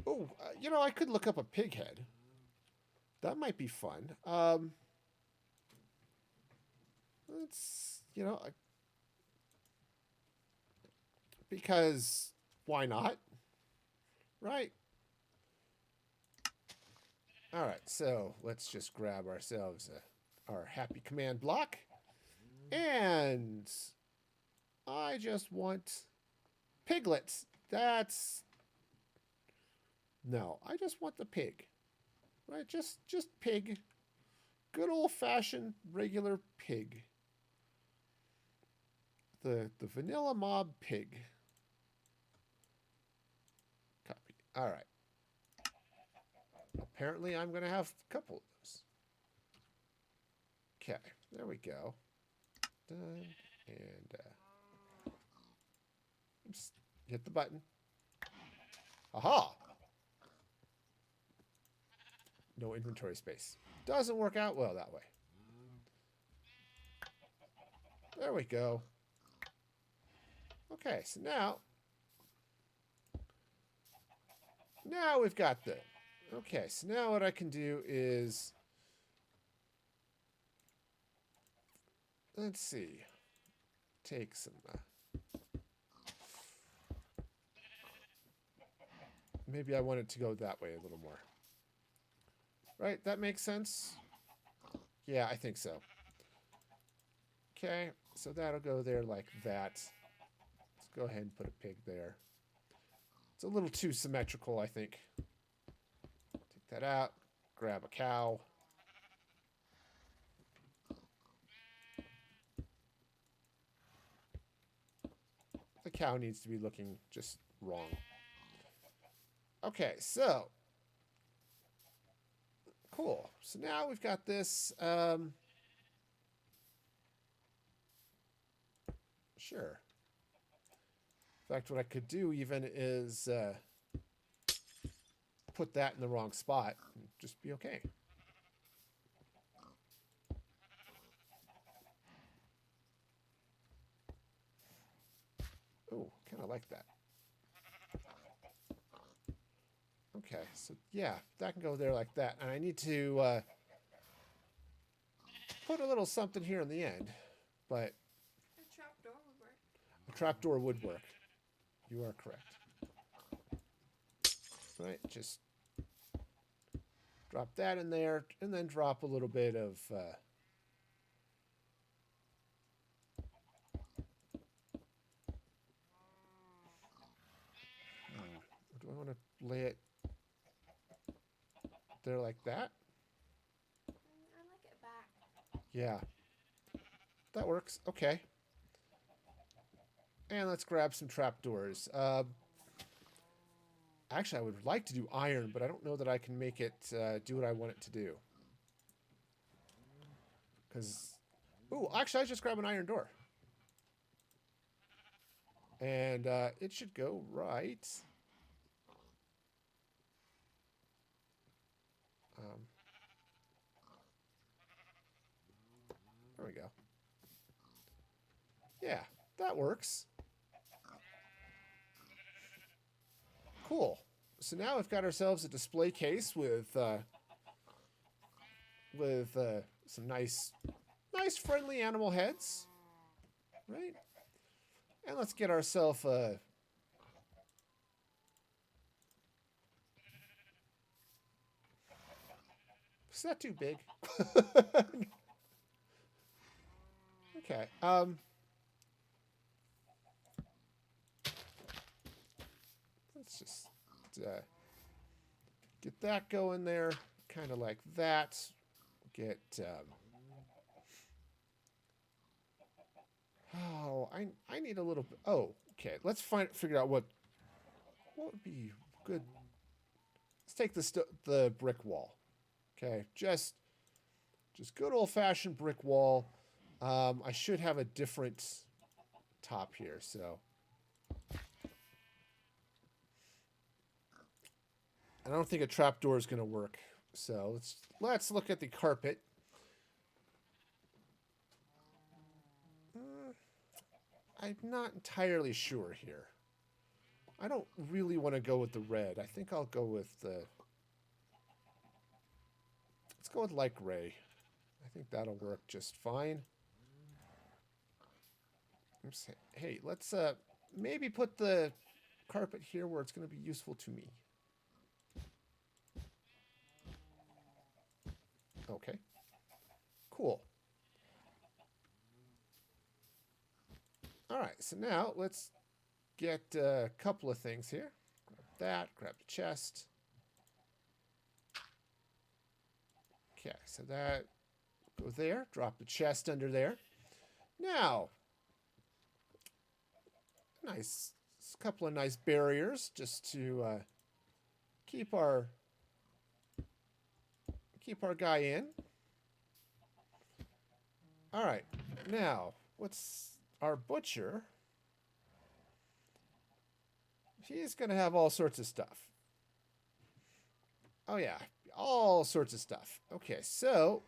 Oh, you know, I could look up a pig head. That might be fun. Let's, you know, because why not? Right? All right, so let's just grab ourselves our happy command block. And I just want piglets. That's... no, I just want the pig. Right? Just pig. Good old-fashioned regular pig. The vanilla mob pig. Copy. All right. Apparently, I'm going to have a couple of those. Okay, there we go. Done. And oops, hit the button. Aha! No inventory space. Doesn't work out well that way. There we go. Okay, so now we've got the... okay, so now what I can do is... let's see. Take some... maybe I want it to go that way a little more. Right? That makes sense? Yeah, I think so. Okay, so that'll go there like that. Let's go ahead and put a pig there. It's a little too symmetrical, I think. Take that out. Grab a cow. The cow needs to be looking just wrong. Okay, so... cool. So now we've got this. Sure. In fact, what I could do even is put that in the wrong spot and just be okay. Oh, kind of like that. Okay, so yeah, that can go there like that. And I need to put a little something here in the end, but... a trapdoor would work. a trapdoor would work. You are correct. Right, just drop that in there, and then drop a little bit of... do I want to lay it there like that? I like it back. Yeah. That works. Okay. And let's grab some trapdoors. Actually, I would like to do iron, but I don't know that I can make it do what I want it to do. Because, ooh, actually, I just grabbed an iron door. And it should go right. There we go. Yeah, that works. Cool. So now we've got ourselves a display case with some nice friendly animal heads, right? And let's get ourselves a. Is that too big? Okay. Let's just get that going there, kind of like that. Get. Oh, I need a little bit. Oh, okay. Let's figure out what would be good. Let's take the brick wall. Okay, just good old fashioned brick wall. I should have a different top here, so. I don't think a trapdoor is going to work. So let's look at the carpet. I'm not entirely sure here. I don't really want to go with the red. I think I'll go with the. Let's go with light gray. I think that'll work just fine. Hey, let's maybe put the carpet here where it's going to be useful to me. Okay. Cool. All right, so now let's get a couple of things here. Grab that, grab the chest. Okay, so that go there, drop the chest under there. Now, nice couple of nice barriers just to keep our guy in. All right, now what's our butcher? He's gonna have all sorts of stuff. Oh yeah, all sorts of stuff. Okay, so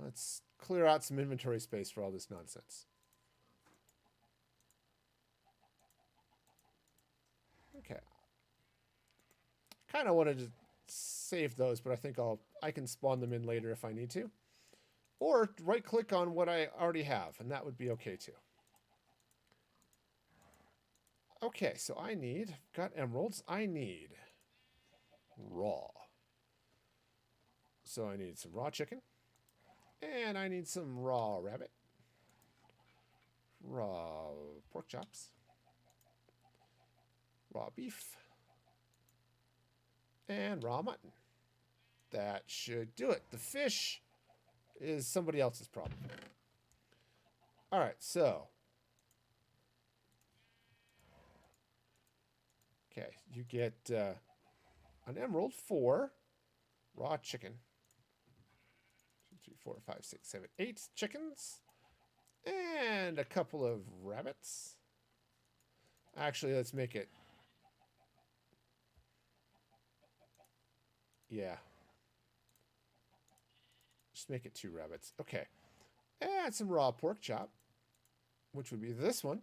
let's clear out some inventory space for all this nonsense. Okay. Kind of wanted to save those, but I think I can spawn them in later if I need to. Or right-click on what I already have, and that would be okay too. Okay, so got emeralds. I need raw. So I need some raw chicken. And I need some raw rabbit. Raw pork chops. Raw beef. And raw mutton. That should do it. The fish is somebody else's problem. All right, so. Okay, you get an emerald for raw chicken. 2, 3, 4, 5, 6, 7, 8 chickens. And a couple of rabbits. Actually, let's make it. Yeah. Just make it 2 rabbits. Okay. And some raw pork chop, which would be this one.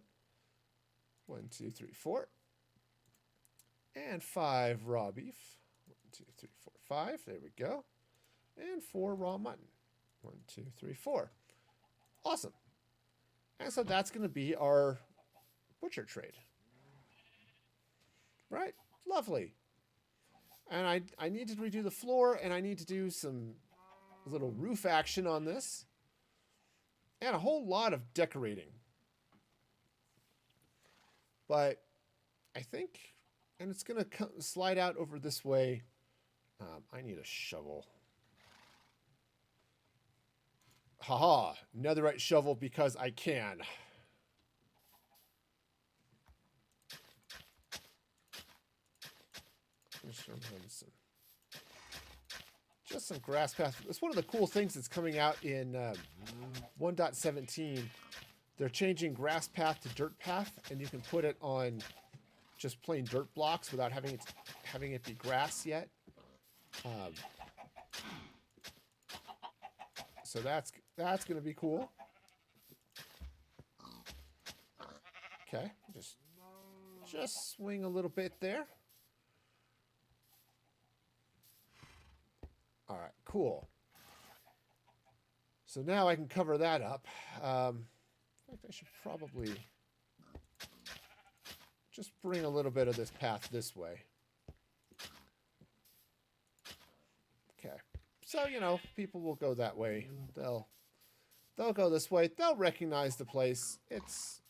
1, 2, 3, 4. And 5 raw beef. 1, 2, 3, 4, 5. There we go. And 4 raw mutton. 1, 2, 3, 4. Awesome. And so that's going to be our butcher trade. Right? Lovely. And I need to redo the floor, and I need to do some little roof action on this. And a whole lot of decorating. But I think, and it's going to slide out over this way. I need a shovel. Haha, netherite shovel because I can. just some grass path. It's one of the cool things that's coming out in 1.17. They're changing grass path to dirt path, and you can put it on just plain dirt blocks without having it be grass yet. So that's going to be cool. Okay, just swing a little bit there. All right, cool. So now I can cover that up. In fact, I should probably just bring a little bit of this path this way. Okay. So, you know, people will go that way. They'll go this way. They'll recognize the place. It's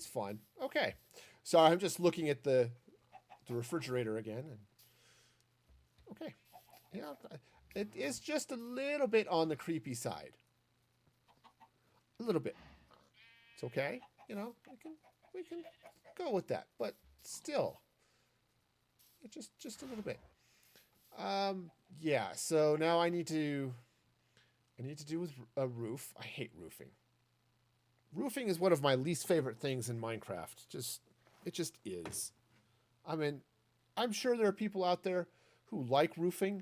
fun. Okay. Sorry, I'm just looking at the refrigerator again. And okay. Yeah, it is just a little bit on the creepy side. A little bit. It's okay. You know, we can go with that. But still, just a little bit. Yeah. So now I need to do with a roof. I hate roofing. Roofing is one of my least favorite things in Minecraft. It just is. I mean, I'm sure there are people out there who like roofing.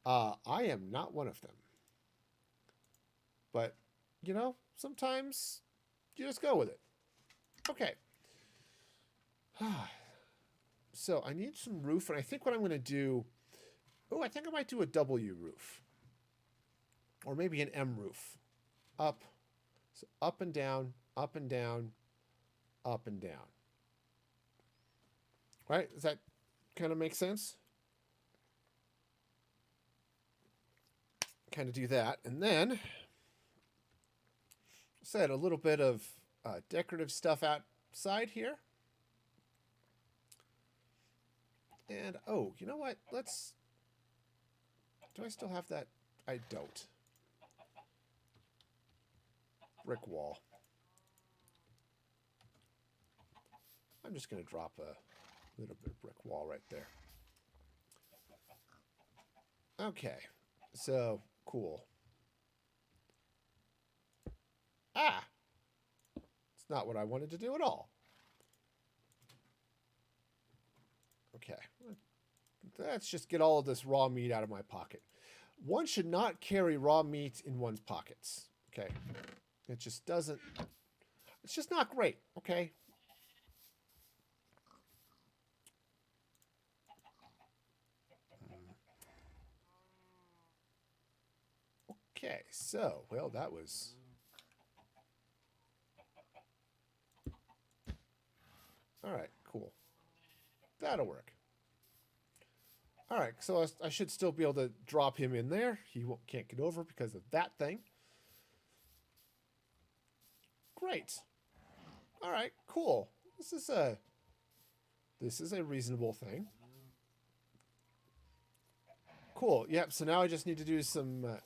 I am not one of them. But, you know, sometimes you just go with it. Okay. So I need some roof, and I think what I'm going to do... Oh, I think I might do a W roof. Or maybe an M roof. Up. So up and down, up and down, up and down. Right? Does that kind of make sense? Kind of do that. And then, said a little bit of decorative stuff outside here. And, oh, you know what? Do I still have that? I don't. Brick wall. I'm just going to drop a little bit of brick wall right there. Okay. So, cool. Ah! It's not what I wanted to do at all. Okay. Let's just get all of this raw meat out of my pocket. One should not carry raw meat in one's pockets. Okay. It just doesn't... It's just not great, okay? Okay, so, well, that was... Alright, cool. That'll work. Alright, so I should still be able to drop him in there. He can't get over because of that thing. Great. All right, cool. This is a reasonable thing. Cool. Yep. So now I just need to do some. I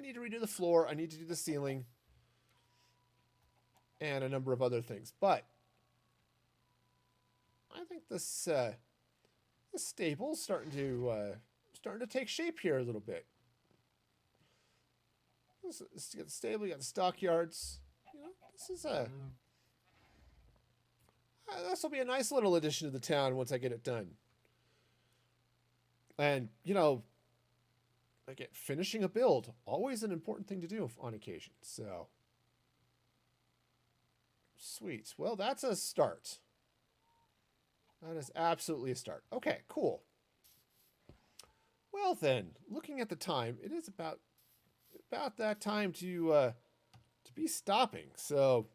need to redo the floor. I need to do the ceiling, and a number of other things. But I think this stable's starting to take shape here a little bit. Let's get the stable. You got the stockyards. You know, this is this will be a nice little addition to the town once I get it done. And, you know, again, finishing a build, always an important thing to do on occasion. So, sweet. Well, that's a start. That is absolutely a start. Okay, cool. Well then, looking at the time, it is about that time to be stopping. So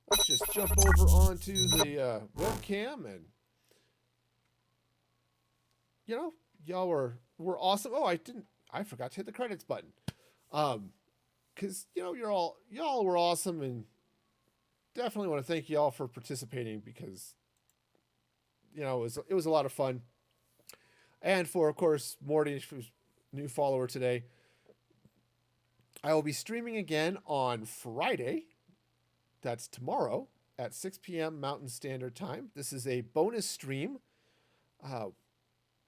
let's just jump over onto the webcam, and you know, y'all were awesome. Oh, I forgot to hit the credits button. Cause you know, y'all were awesome, and definitely want to thank y'all for participating, because you know, it was a lot of fun. And for, of course, Morty, who's new follower today, I will be streaming again on Friday. That's tomorrow at 6 p.m. Mountain Standard Time. This is a bonus stream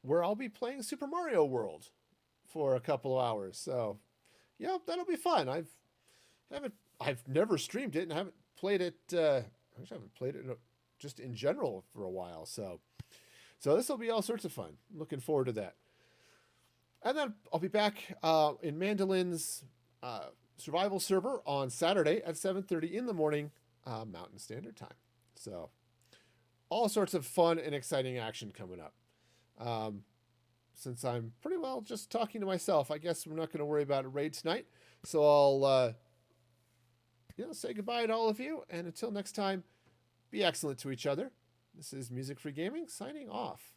where I'll be playing Super Mario World for a couple of hours. So, yeah, that'll be fun. I've never streamed it and haven't played it. Actually, I haven't played it just in general for a while. So this will be all sorts of fun. I'm looking forward to that. And then I'll be back in Mandolin's survival server on Saturday at 7:30 in the morning, Mountain Standard Time. So all sorts of fun and exciting action coming up. Since I'm pretty well just talking to myself, I guess we're not going to worry about a raid tonight. So I'll say goodbye to all of you, and until next time, be excellent to each other. This is Music Free Gaming signing off.